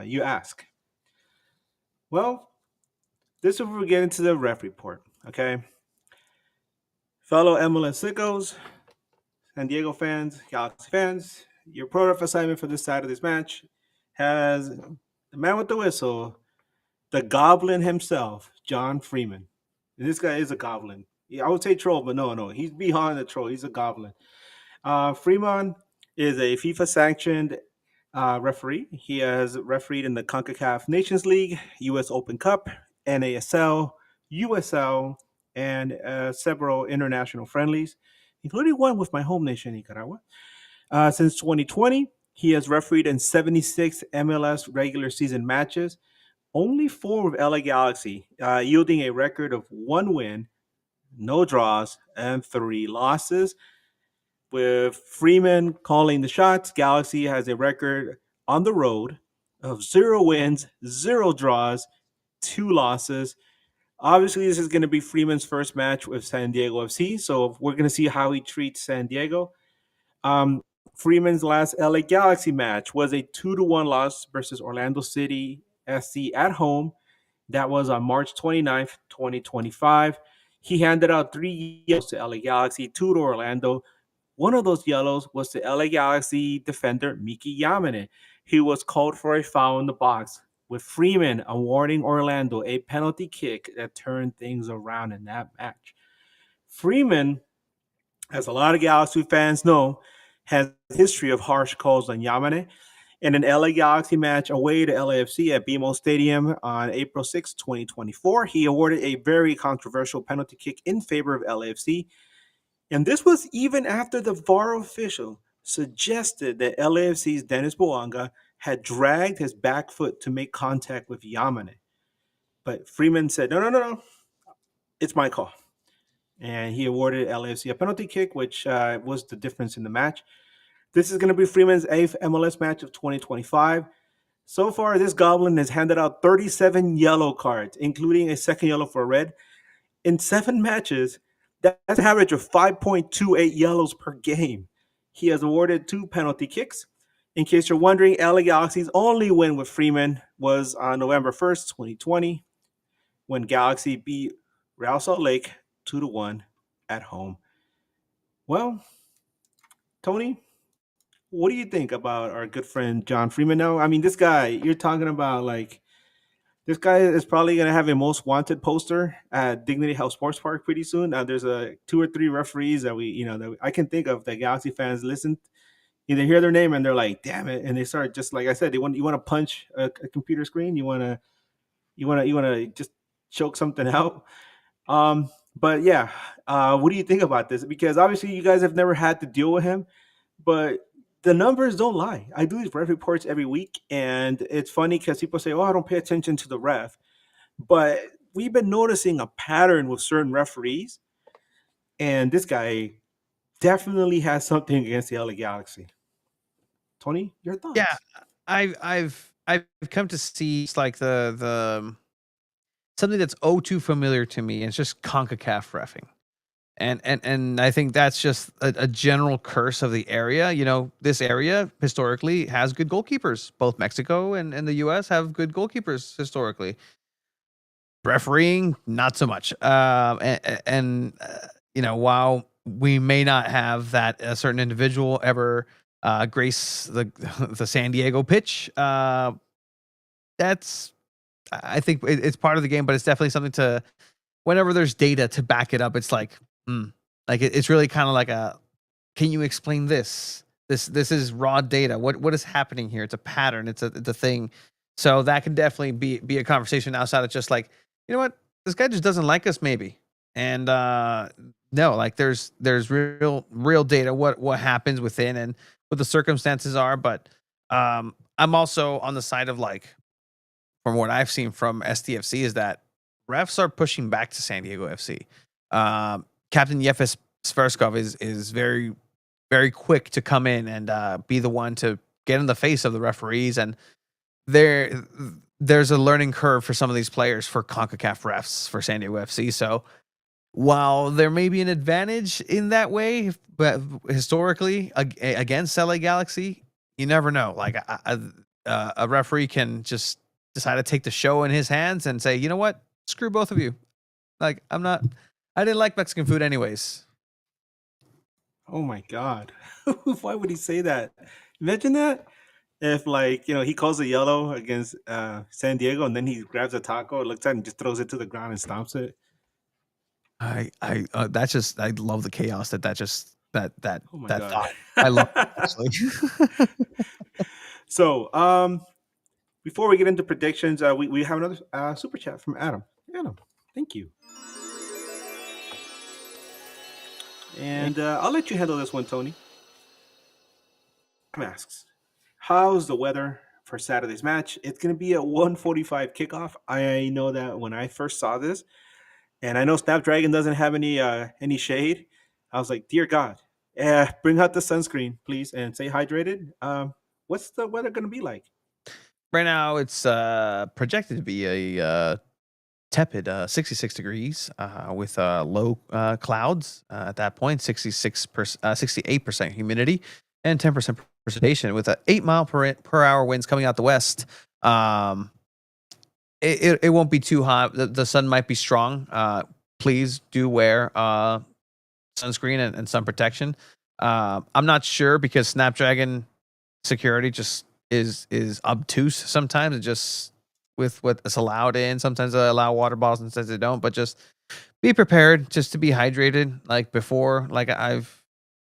You ask. Well, this is where we get into the ref report. Okay, fellow MLS sickos, San Diego fans, Galaxy fans, your pro ref assignment for this side of this match has the man with the whistle, the Goblin himself, John Freeman. And this guy is a goblin. Yeah, I would say troll, but no, he's beyond the troll. He's a goblin. Freeman is a FIFA sanctioned referee. He has refereed in the CONCACAF Nations League, U.S. Open Cup, NASL, USL, and several international friendlies, including one with my home nation, Nicaragua. Since 2020, he has refereed in 76 MLS regular season matches, only four with LA Galaxy, yielding a record of 1 win, no draws, and 3 losses. With Freeman calling the shots, Galaxy has a record on the road of 0 wins, 0 draws, 2 losses. Obviously, this is going to be Freeman's first match with San Diego FC, so we're going to see how he treats San Diego. Um, Freeman's last LA Galaxy match was a 2-1 loss versus Orlando City SC at home. That was on March 29th, 2025. He handed out 3 yellows to LA Galaxy, 2 to Orlando. One of those yellows was to LA Galaxy defender Miki Yamane. He was called for a foul in the box, with Freeman awarding Orlando a penalty kick that turned things around in that match. Freeman, as a lot of Galaxy fans know, has a history of harsh calls on Yamane. In an LA Galaxy match away to LAFC at BMO Stadium on April 6, 2024, he awarded a very controversial penalty kick in favor of LAFC. And this was even after the VAR official suggested that LAFC's Dennis Boanga had dragged his back foot to make contact with Yamane. But Freeman said, no, it's my call. And he awarded LAFC a penalty kick, which was the difference in the match. This is going to be Freeman's 8th MLS match of 2025. So far, this Goblin has handed out 37 yellow cards, including a second yellow for a red. In 7 matches, that's an average of 5.28 yellows per game. He has awarded 2 penalty kicks. In case you're wondering, LA Galaxy's only win with Freeman was on November 1st, 2020, when Galaxy beat Real Salt Lake 2-1 at home. Well, Tony, what do you think about our good friend John Freeman now? I mean, this guy, you're talking about like this guy is probably going to have a most wanted poster at Dignity Health Sports Park pretty soon. Now, there's 2 or 3 referees that I can think of that Galaxy fans listen, either hear their name and they're like, "Damn it!" and they start just like I said, you want to punch a computer screen, you want to just choke something out. But yeah, what do you think about this? Because obviously you guys have never had to deal with him, but the numbers don't lie. I do these ref reports every week, and it's funny because people say, "Oh, I don't pay attention to the ref," but we've been noticing a pattern with certain referees, and this guy definitely has something against the LA Galaxy. Tony, your Yeah, thoughts? I've come to see it's like the something that's oh too familiar to me, and it's just CONCACAF reffing. And I think that's just a general curse of the area. You know, this area historically has good goalkeepers. Both Mexico and the US have good goalkeepers historically. Refereeing, not so much. You know, while we may not have that a certain individual ever grace the the San Diego pitch, that's I think it's part of the game, but it's definitely something to whenever there's data to back it up. It's like, like it's really kind of like a, can you explain this? This is raw data. What is happening here? It's a pattern. It's a thing. So that can definitely be a conversation outside of just like, you know what, this guy just doesn't like us maybe. And no, like there's real data what happens within and what the circumstances are. But I'm also on the side of like, from what I've seen from STFC is that refs are pushing back to San Diego FC. Captain Yefes Sverskov is very quick to come in and be the one to get in the face of the referees. And there's a learning curve for some of these players for CONCACAF refs for San Diego FC. So while there may be an advantage in that way, but historically against LA Galaxy, you never know. Like a referee can just decide to take the show in his hands and say, you know what, screw both of you. Like I didn't like Mexican food anyways. Oh my God. Why would he say that? Imagine that. If like, he calls a yellow against San Diego and then he grabs a taco, looks at it and just throws it to the ground and stomps it. That's just, I love the chaos that just that Oh my God. thought. I love it, actually. So, before we get into predictions, we have another super chat from Adam. Adam, thank you. And I'll let you handle this one, Tony. Adam asks, how's the weather for Saturday's match? It's going to be a 1:45 kickoff. I know that when I first saw this, and I know SnapDragon doesn't have any shade. I was like, dear God, bring out the sunscreen, please, and stay hydrated. What's the weather going to be like? Right now, it's projected to be a tepid 66 degrees with low clouds at that point, 68% humidity, and 10% precipitation with 8 mile per hour winds coming out the west. It won't be too hot. The sun might be strong. Please do wear sunscreen and sun protection. I'm not sure because SnapDragon security just is obtuse sometimes. It just with what is allowed in. Sometimes they allow water bottles and says they don't. But just be prepared just to be hydrated. Like before, like I've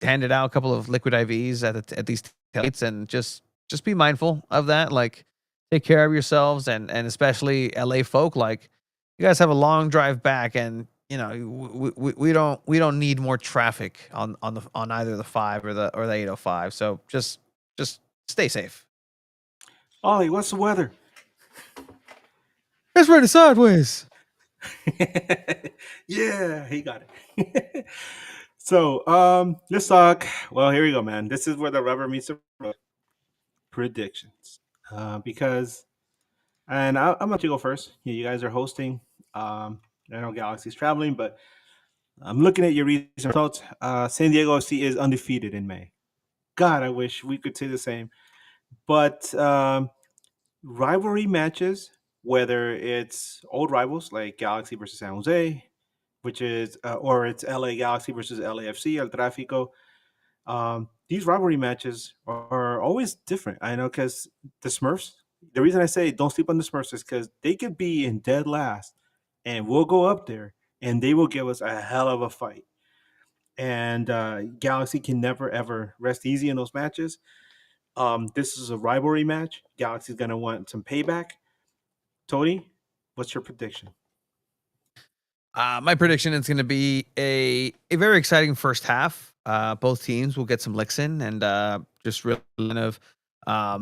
handed out a couple of liquid IVs at these tailgates, and just be mindful of that. Like take care of yourselves and especially LA folk. Like you guys have a long drive back, and we don't need more traffic on either the 5 or the 805. So just stay safe. Ollie, what's the weather? It's running sideways. Yeah, he got it. So, let's talk. Well, here we go, man. This is where the rubber meets the road. Predictions. Because, and I'm going to go first. You guys are hosting. I know Galaxy's traveling, but I'm looking at your recent results. San Diego FC is undefeated in May. God, I wish we could say the same. But rivalry matches, whether it's old rivals like Galaxy versus San Jose, which is, or it's LA Galaxy versus LAFC, El Tráfico, these rivalry matches are always different. I know because the Smurfs, the reason I say don't sleep on the Smurfs is because they could be in dead last and we'll go up there and they will give us a hell of a fight. And Galaxy can never, ever rest easy in those matches. This is a rivalry match. Galaxy's going to want some payback. Tony, what's your prediction? My prediction is going to be a very exciting first half. Both teams will get some licks in, and just really kind of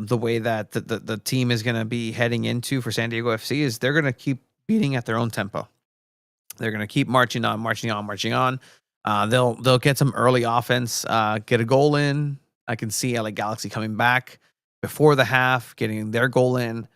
the way that the team is going to be heading into for San Diego FC is they're going to keep beating at their own tempo. They're going to keep marching on. They'll get some early offense, get a goal in. I can see LA Galaxy coming back before the half, getting their goal in.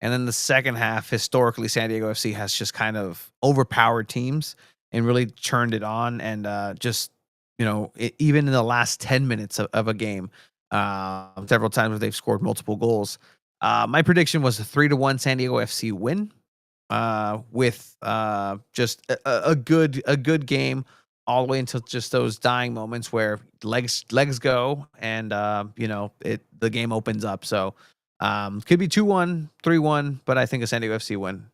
And then the second half, historically, San Diego FC has just kind of overpowered teams. and really turned it on. And just, even in the last 10 minutes of a game, several times where they've scored multiple goals. My prediction was a 3-1 San Diego FC win, with just a good game all the way until just those dying moments where legs go, and the game opens up. So could be 2-1, 3-1, but I think a San Diego FC win.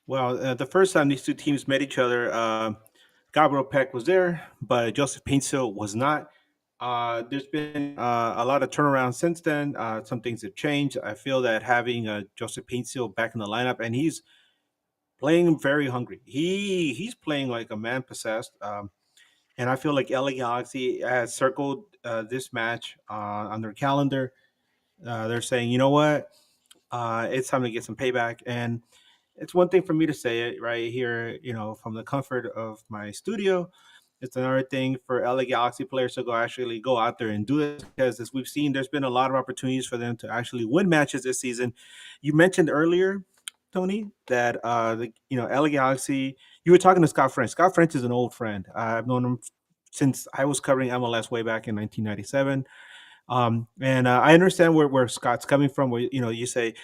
Well, the first time these two teams met each other, Gabriel Peck was there, but Joseph Painsil was not. There's been a lot of turnaround since then. Some things have changed. I feel that having Joseph Painsil back in the lineup, and he's playing very hungry. He's playing like a man possessed. And I feel like LA Galaxy has circled this match on their calendar. They're saying, you know what, it's time to get some payback. And it's one thing for me to say it right here, from the comfort of my studio. It's another thing for LA Galaxy players to actually go out there and do this, because as we've seen, there's been a lot of opportunities for them to actually win matches this season. You mentioned earlier, Tony, that LA Galaxy. You were talking to Scott French. Scott French is an old friend. I've known him since I was covering MLS way back in 1997. And I understand where Scott's coming from. Where you say,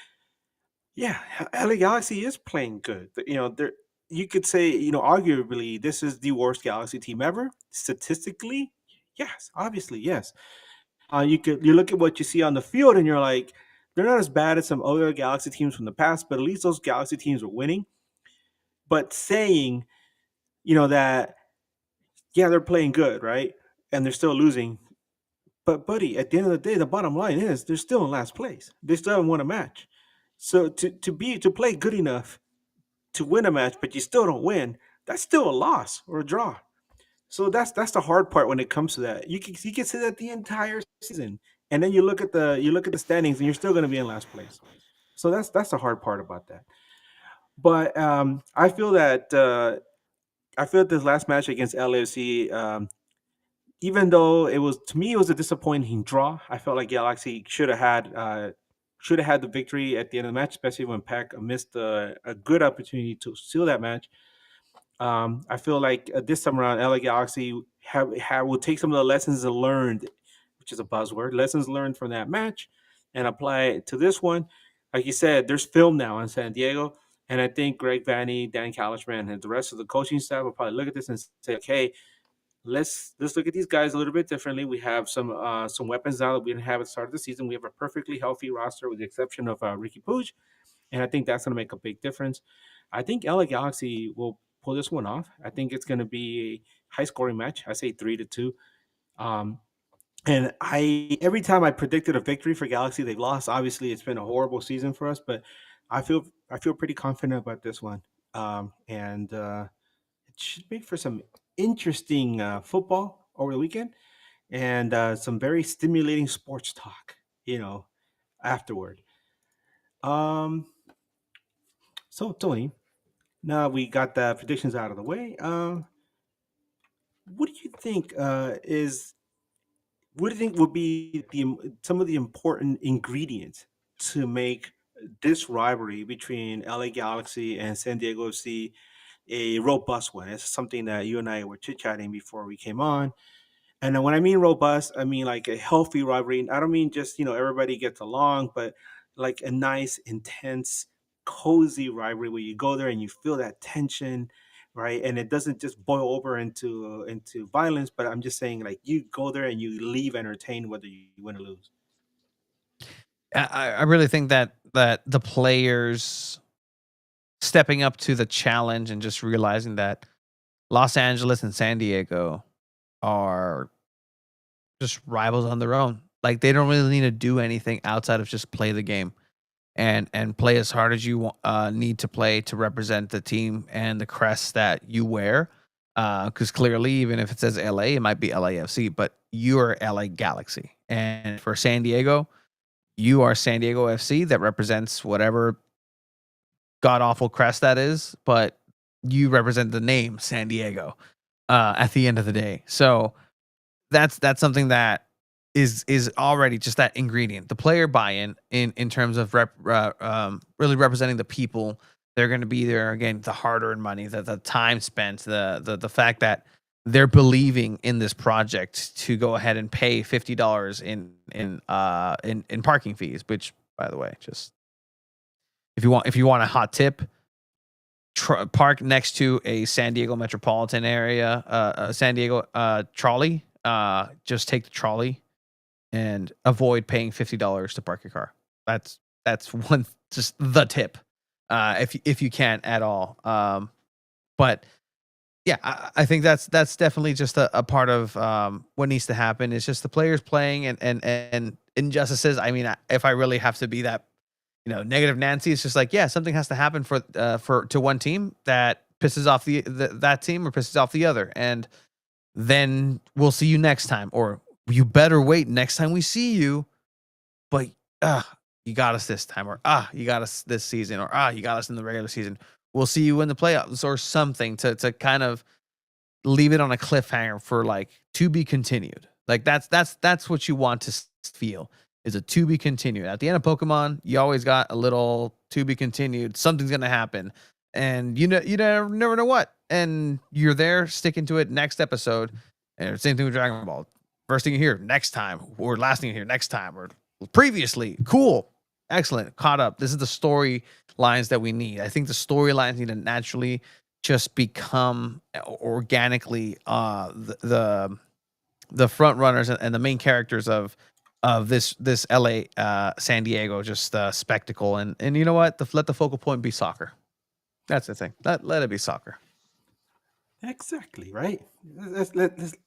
yeah, LA Galaxy is playing good. They're you could say, arguably this is the worst Galaxy team ever. Statistically, yes, obviously, yes. You look at what you see on the field and you're like, they're not as bad as some other Galaxy teams from the past, but at least those Galaxy teams are winning. But saying, that yeah, they're playing good, right? And they're still losing. But buddy, at the end of the day, the bottom line is they're still in last place. They still haven't won a match. So to play good enough to win a match, but you still don't win, that's still a loss or a draw. So that's the hard part when it comes to that. You can say that the entire season, and then you look at the standings, and you're still going to be in last place. So that's the hard part about that. But I feel that this last match against LAFC, even though it was, to me, it was a disappointing draw. I felt like Galaxy should have had the victory at the end of the match, especially when Pack missed a good opportunity to seal that match. I feel like this time around, LA Galaxy will take some of the lessons learned, which is a buzzword, lessons learned from that match, and apply it to this one. Like you said, there's film now in San Diego, and I think Greg Vanney, Dan Calichman, and the rest of the coaching staff will probably look at this and say, okay, let's look at these guys a little bit differently. We have some weapons now that we didn't have at the start of the season. We have a perfectly healthy roster with the exception of Ricky Puig, and I think that's going to make a big difference. I think LA Galaxy will pull this one off. I think it's going to be a high scoring match. I say 3-2. Um, and every time I predicted a victory for Galaxy, they've lost. Obviously, it's been a horrible season for us, but I feel pretty confident about this one. And it should make for some interesting football over the weekend, and some very stimulating sports talk. Afterward. Um, so Tony, now we got the predictions out of the way. What do you think is what do you think would be some of the important ingredients to make this rivalry between LA Galaxy and San Diego FC a robust one? It's something that you and I were chit chatting before we came on. And then when I mean robust, I mean like a healthy rivalry. I don't mean just, everybody gets along, but like a nice, intense, cozy rivalry where you go there and you feel that tension, right? And it doesn't just boil over into violence, but I'm just saying like you go there and you leave entertained whether you win or lose. I really think that the players stepping up to the challenge and just realizing that Los Angeles and San Diego are just rivals on their own. Like they don't really need to do anything outside of just play the game and play as hard as you need to play to represent the team and the crest that you wear. Because clearly, even if it says LA, it might be LAFC, but you are LA Galaxy. And for San Diego, you are San Diego FC that represents whatever god awful crest that is, but you represent the name San Diego at the end of the day. So that's something that is already just that ingredient, the player buy-in in terms of really representing the people they're going to be there again. The hard-earned money, the time spent, the fact that they're believing in this project to go ahead and pay $50 in parking fees. Which, by the way, just if you want a hot tip, park next to a San Diego metropolitan area, San Diego trolley. Just take the trolley and avoid paying $50 to park your car. That's one, just the tip, if you can at all. But yeah, I think that's definitely just a part of what needs to happen. It's just the players playing and injustices. I mean, if I really have to be that, negative Nancy, it's just like, yeah, something has to happen for to one team that pisses off that team or pisses off the other, and then we'll see you next time, or you better wait next time we see you, but you got us this time, or you got us this season, or you got us in the regular season. We'll see you in the playoffs or something to kind of leave it on a cliffhanger for like to be continued. Like that's what you want to feel, is a to be continued. At the end of Pokemon, you always got a little to be continued. Something's gonna happen, and you never know what. And you're there sticking to it next episode. And same thing with Dragon Ball. First thing you hear next time, or last thing you hear next time, or previously. Cool, excellent, caught up. This is the storylines that we need. I think the storylines need to naturally just become organically the front runners and the main characters of this LA San Diego just spectacle. And you know what? Let the focal point be soccer. That's the thing. Let it be soccer. Exactly, right.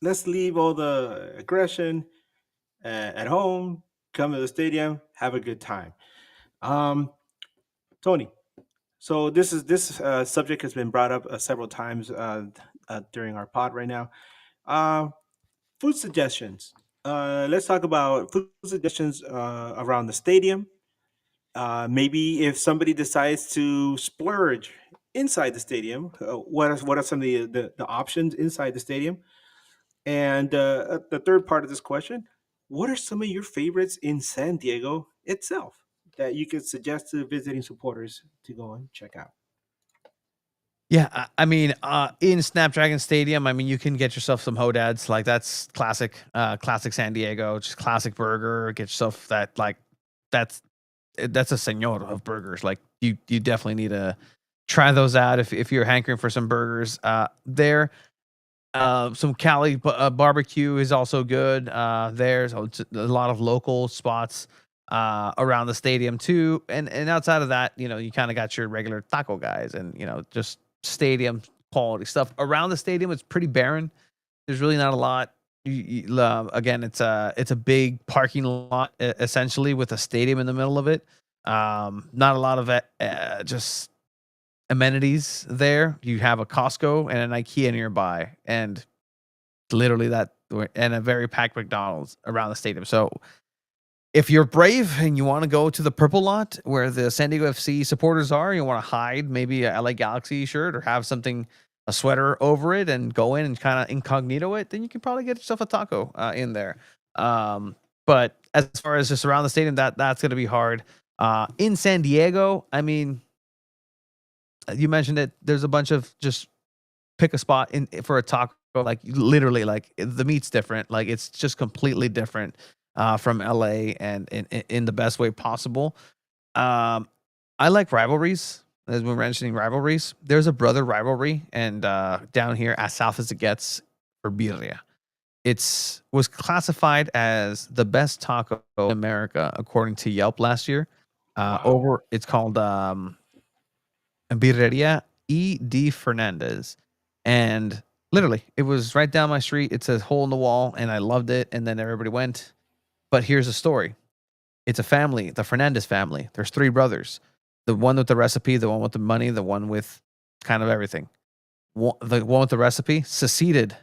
Let's leave all the aggression at home. Come to the stadium, have a good time. Tony, so this subject has been brought up several times during our pod right now. Food suggestions. Let's talk about food suggestions around the stadium. Maybe if somebody decides to splurge inside the stadium, what are some of the options inside the stadium? And the third part of this question: what are some of your favorites in San Diego itself that you could suggest to visiting supporters to go and check out? Yeah, I mean, in SnapDragon Stadium, I mean, you can get yourself some Hodads. Like that's classic San Diego, just classic burger. Get yourself that, like, that's a senor of burgers. Like you definitely need to try those out if you're hankering for some burgers. There, some Cali barbecue is also good. There's a lot of local spots around the stadium too, and outside of that, you kind of got your regular taco guys, and just stadium quality stuff around the stadium. It's pretty barren. There's really not a lot. Again, it's a big parking lot essentially with a stadium in the middle of it. Not a lot of just amenities there. You have a Costco and an IKEA nearby, and literally that, and a very packed McDonald's around the stadium. So if you're brave and you want to go to the purple lot where the San Diego FC supporters are, you want to hide maybe a LA Galaxy shirt or have a sweater over it and go in and kind of incognito it, then you can probably get yourself a taco in there. But as far as just around the stadium, that's going to be hard. In San Diego, I mean, you mentioned it. There's a bunch of just pick a spot for a taco. Like literally, like the meat's different. Like it's just completely different from LA, and in the best way possible. I like rivalries. As we're mentioning rivalries, there's a brother rivalry, and down here as south as it gets for birria. Was classified as the best taco in America according to Yelp last year. Wow. It's called Birreria E.D. Fernandez, and literally it was right down my street. It's a hole in the wall, and I loved it. And then everybody went. But here's the story: it's a family, the Fernandez family. There's three brothers. The one with the recipe, the one with the money, the one with kind of everything. The one with the recipe seceded,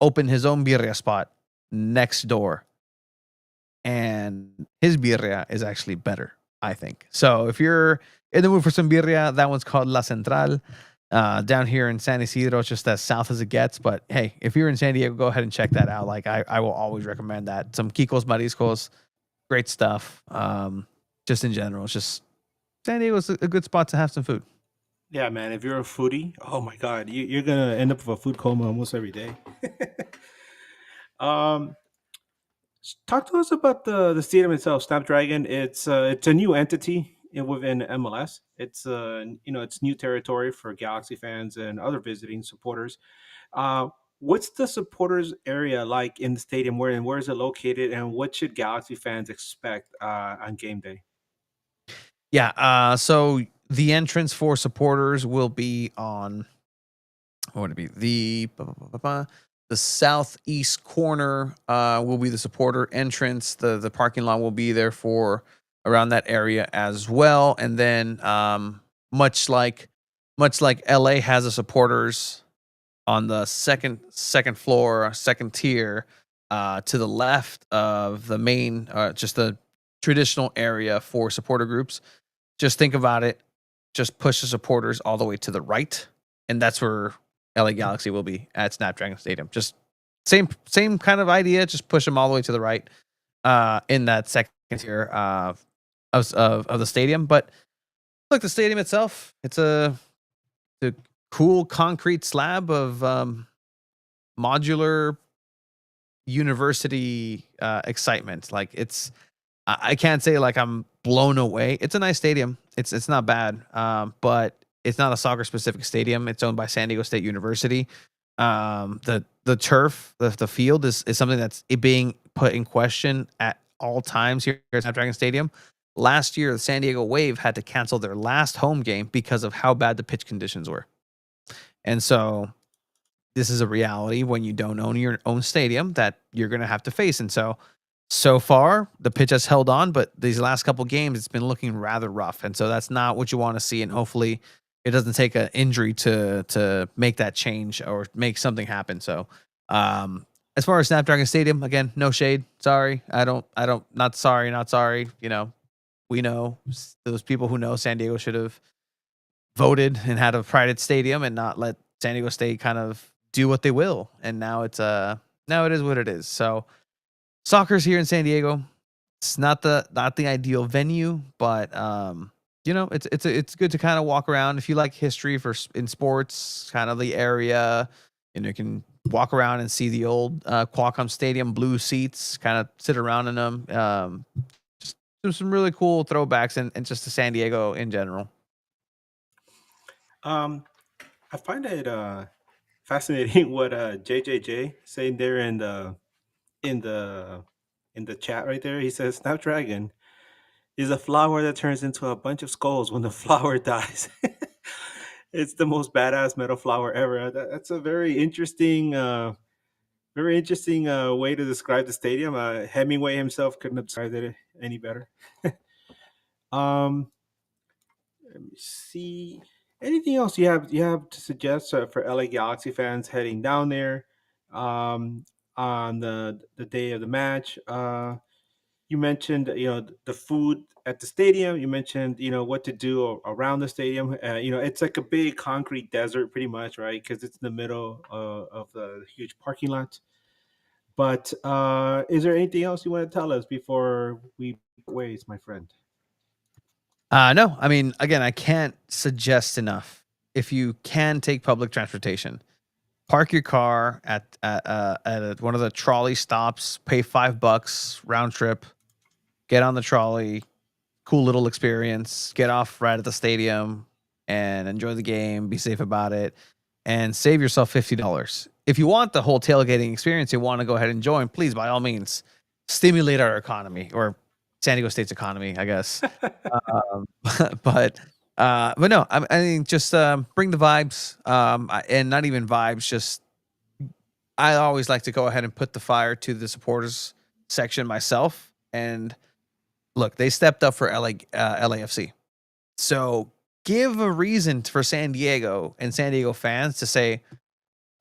opened his own birria spot next door, and his birria is actually better, I think. So if you're in the mood for some birria, that one's called La Central. Down here in San Isidro, it's just as south as it gets. But hey, if you're in San Diego, go ahead and check that out. Like I will always recommend that. Some Kiko's Mariscos, great stuff. Just in general, it's just San Diego's a good spot to have some food. Yeah, man. If you're a foodie, oh my god, you're gonna end up with a food coma almost every day. um, Talk to us about the stadium itself, Snapdragon. It's a new entity within MLS. It's it's new territory for Galaxy fans and other visiting supporters. Uh, what's the supporters area like in the stadium? Where is it located, and what should Galaxy fans expect on game day? Yeah. So the entrance for supporters will be on what would it be? The southeast corner will be the supporter entrance. The parking lot will be there for around that area as well. And then much like LA has a supporters on the second floor, second tier, to the left of the main, just the traditional area for supporter groups. Just think about it. Just push the supporters all the way to the right, and that's where LA Galaxy will be at Snapdragon Stadium. Just same kind of idea. Just push them all the way to the right, in that second tier of the stadium. But look, the stadium itself, it's a cool concrete slab of modular university excitement. Like I can't say like I'm blown away. It's a nice stadium. It's not bad. But it's not a soccer specific stadium. It's owned by San Diego State University. The turf, the field is something that's being put in question at all times here at Snapdragon Stadium. Last year, the San Diego Wave had to cancel their last home game because of how bad the pitch conditions were. And so this is a reality when you don't own your own stadium that you're going to have to face. And so far, the pitch has held on, but these last couple games, it's been looking rather rough. And so that's not what you want to see. And hopefully, it doesn't take an injury to make that change or make something happen. So, as far as Snapdragon Stadium, again, no shade. Sorry, not sorry, not sorry. We know those people who know San Diego should have voted and had a private stadium and not let San Diego State kind of do what they will. And now it is what it is. So soccer's here in San Diego. It's not the ideal venue, but it's good to kind of walk around if you like history in sports, kind of the area. You can walk around and see the old Qualcomm Stadium blue seats, kind of sit around in them. Just some really cool throwbacks and just to San Diego in general. Um, I find it fascinating what JJJ saying there in the in the chat right there. He says Snapdragon is a flower that turns into a bunch of skulls when the flower dies. It's the most badass metal flower ever. That's a very interesting way to describe the stadium. Hemingway himself couldn't have described it any better. um, Let me see. Anything else you have to suggest for LA Galaxy fans heading down there on the day of the match? You mentioned the food at the stadium. You mentioned what to do around the stadium. It's like a big concrete desert, pretty much, right? Because it's in the middle of the huge parking lot. But is there anything else you want to tell us before we part ways, my friend? No, I mean, again, I can't suggest enough. If you can take public transportation, park your car at one of the trolley stops, pay $5 round trip, get on the trolley, cool little experience, get off right at the stadium and enjoy the game, be safe about it, and save yourself $50. If you want the whole tailgating experience, you want to go ahead and join, please, by all means, stimulate our economy or San Diego State's economy, I guess. Um, but no, I mean, just bring the vibes, and not even vibes. Just I always like to go ahead and put the fire to the supporters section myself. And look, they stepped up for LAFC, so give a reason for San Diego and San Diego fans to say,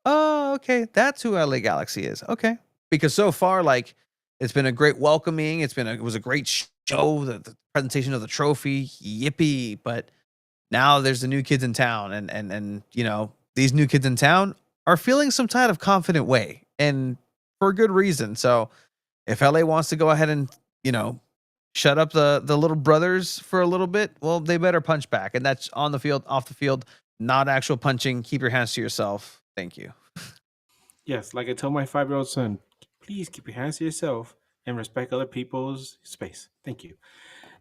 "Oh, okay, that's who LA Galaxy is." Okay, because so far, like, it's been a great welcoming. It was a great show. The presentation of the trophy, yippee! But now there's the new kids in town, and these new kids in town are feeling some kind of confident way, and for good reason. So if LA wants to go ahead and you know shut up the little brothers for a little bit, well, they better punch back. And that's on the field, off the field, not actual punching. Keep your hands to yourself. Thank you. Yes, like I tell my 5-year-old son, please keep your hands to yourself and respect other people's space. Thank you.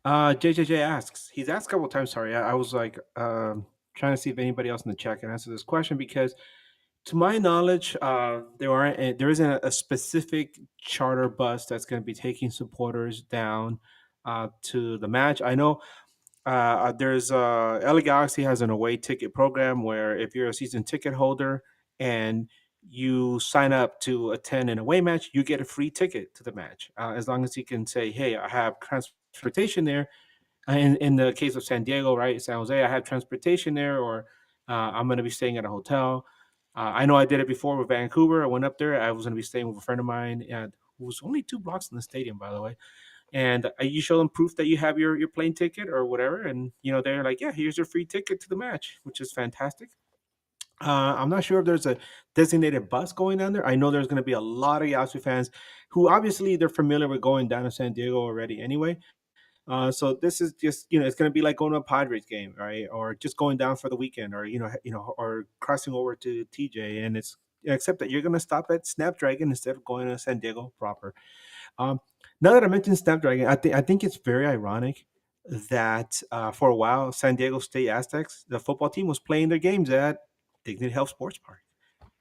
JJJ asks, he's asked a couple of times. Sorry, I was like trying to see if anybody else in the chat can answer this question because, to my knowledge, there isn't a specific charter bus that's going to be taking supporters down to the match. I know there's LA Galaxy has an away ticket program where if you're a season ticket holder and you sign up to attend an away match, you get a free ticket to the match as long as you can say, "Hey, I have transportation there." In the case of San Diego, right, San Jose, I have transportation there, or I'm going to be staying at a hotel. I know I did it before with Vancouver. I went up there. I was going to be staying with a friend of mine, who was only 2 blocks from the stadium, by the way. And you show them proof that you have your plane ticket or whatever, and they're like, "Yeah, here's your free ticket to the match," which is fantastic. I'm not sure if there's a designated bus going down there. I know there's going to be a lot of Yasu fans who obviously they're familiar with going down to San Diego already anyway. So this is just it's going to be like going to a Padres game, right? Or just going down for the weekend, or or crossing over to TJ, and it's except that you're going to stop at Snapdragon instead of going to San Diego proper. Um, Now that I mentioned Snapdragon, I think it's very ironic that for a while San Diego State Aztecs, the football team, was playing their games at Dignity Health Sports Park,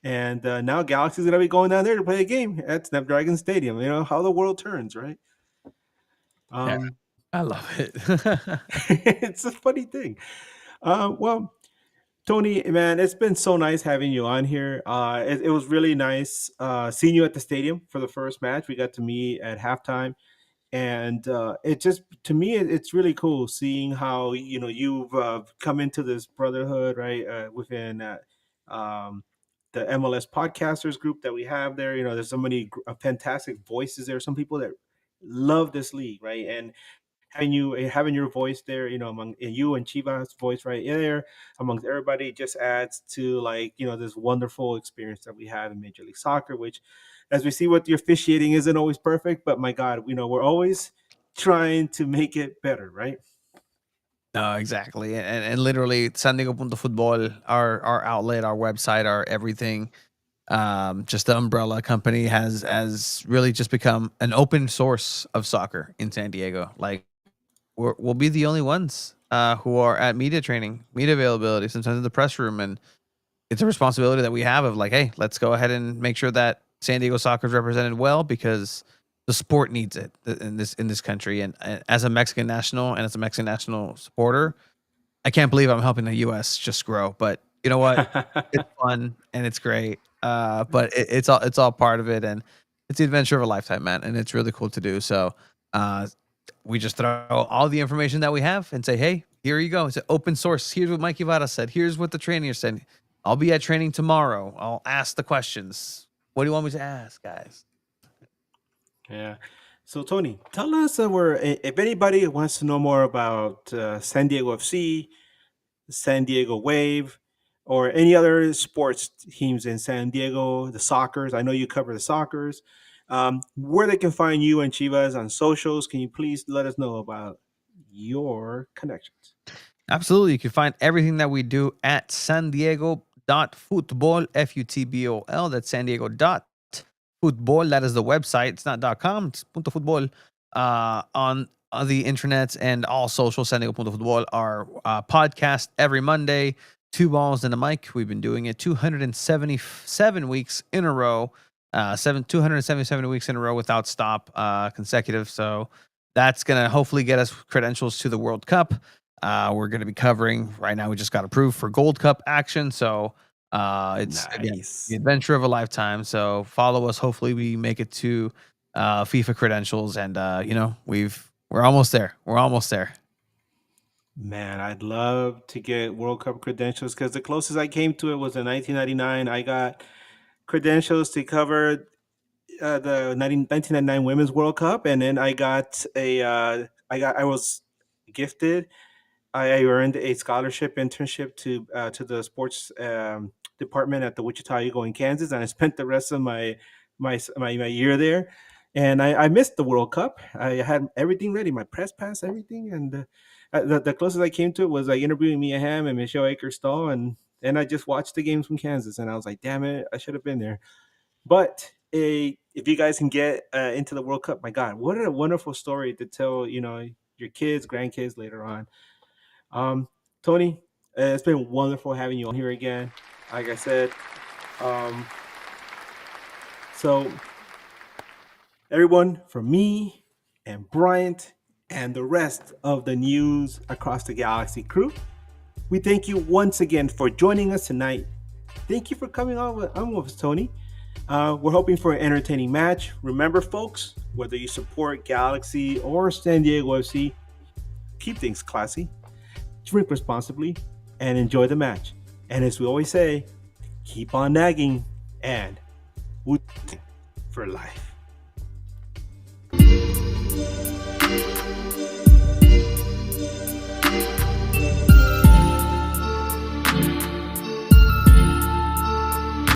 and now Galaxy's going to be going down there to play a game at Snapdragon Stadium. You know how the world turns, right? Yeah, Um, I love it. it's a funny thing. Well, Tony, man, it's been so nice having you on here. It was really nice seeing you at the stadium for the first match. We got to meet at halftime, and it just to me it's really cool seeing how you've come into this brotherhood, right, within the MLS podcasters group that we have there. There's so many fantastic voices there, some people that love this league, right, and having your voice there, among you and Chiva's voice right there amongst everybody just adds to, like, this wonderful experience that we have in Major League Soccer, which, as we see, what the officiating isn't always perfect, but my God, we're always trying to make it better, right? No, exactly. And literally San Diego Punto Football, our outlet, our website, our everything, just the umbrella company has really just become an open source of soccer in San Diego. Like we'll be the only ones who are at media training, media availability, sometimes in the press room, and it's a responsibility that we have of like, hey, let's go ahead and make sure that San Diego soccer is represented well because the sport needs it in this country. And as a Mexican national and as a Mexican national supporter, I can't believe I'm helping the U.S. just grow. But you know what? It's fun and it's great. But it's all part of it, and it's the adventure of a lifetime, man. And it's really cool to do. So we just throw all the information that we have and say, hey, here you go. It's an open source. Here's what Mikey Vada said. Here's what the trainer said. I'll be at training tomorrow. I'll ask the questions. What do you want me to ask, guys? Yeah. So, Tony, tell us if anybody wants to know more about San Diego FC, San Diego Wave, or any other sports teams in San Diego, the Soccers. I know you cover the Soccers. Where they can find you and Chivas on socials. Can you please let us know about your connections? Absolutely. You can find everything that we do at San Diego.football, Futbol. That's San Diego.football. That is the website. It's not .com, it's Punto Football. On the internet and all social, San Diego Punto Football, our podcast every Monday, Two Balls and a Mic. We've been doing it 277 weeks in a row, 277 weeks in a row without stop, consecutive. So that's going to hopefully get us credentials to the World Cup. We're going to be covering right now. We just got approved for Gold Cup action. So it's again Nice. the adventure of a lifetime. So follow us. Hopefully we make it to FIFA credentials, and we're almost there. We're almost there. Man, I'd love to get World Cup credentials because the closest I came to it was in 1999. I got credentials to cover the 1999 Women's World Cup, and then I was gifted. I earned a scholarship internship to the sports department at the Wichita Eagle in Kansas, and I spent the rest of my year there. and I missed the World Cup. I had everything ready, my press pass, everything, and the closest I came to it was like interviewing Mia Hamm and Michelle Akers-Stahl, and I just watched the games from Kansas, and I was like, damn it, I should have been there. But if you guys can get into the World Cup, my God, what a wonderful story to tell, your kids, grandkids later on. Um, Tony, it's been wonderful having you on here again. Like I said, um, so everyone from me and Bryant and the rest of the News Across the Galaxy crew, we thank you once again for joining us tonight. Thank you for coming on with us, Tony. We're hoping for an entertaining match. Remember, folks, whether you support Galaxy or San Diego FC, keep things classy, drink responsibly, and enjoy the match. And as we always say, keep on nagging and Wu for life.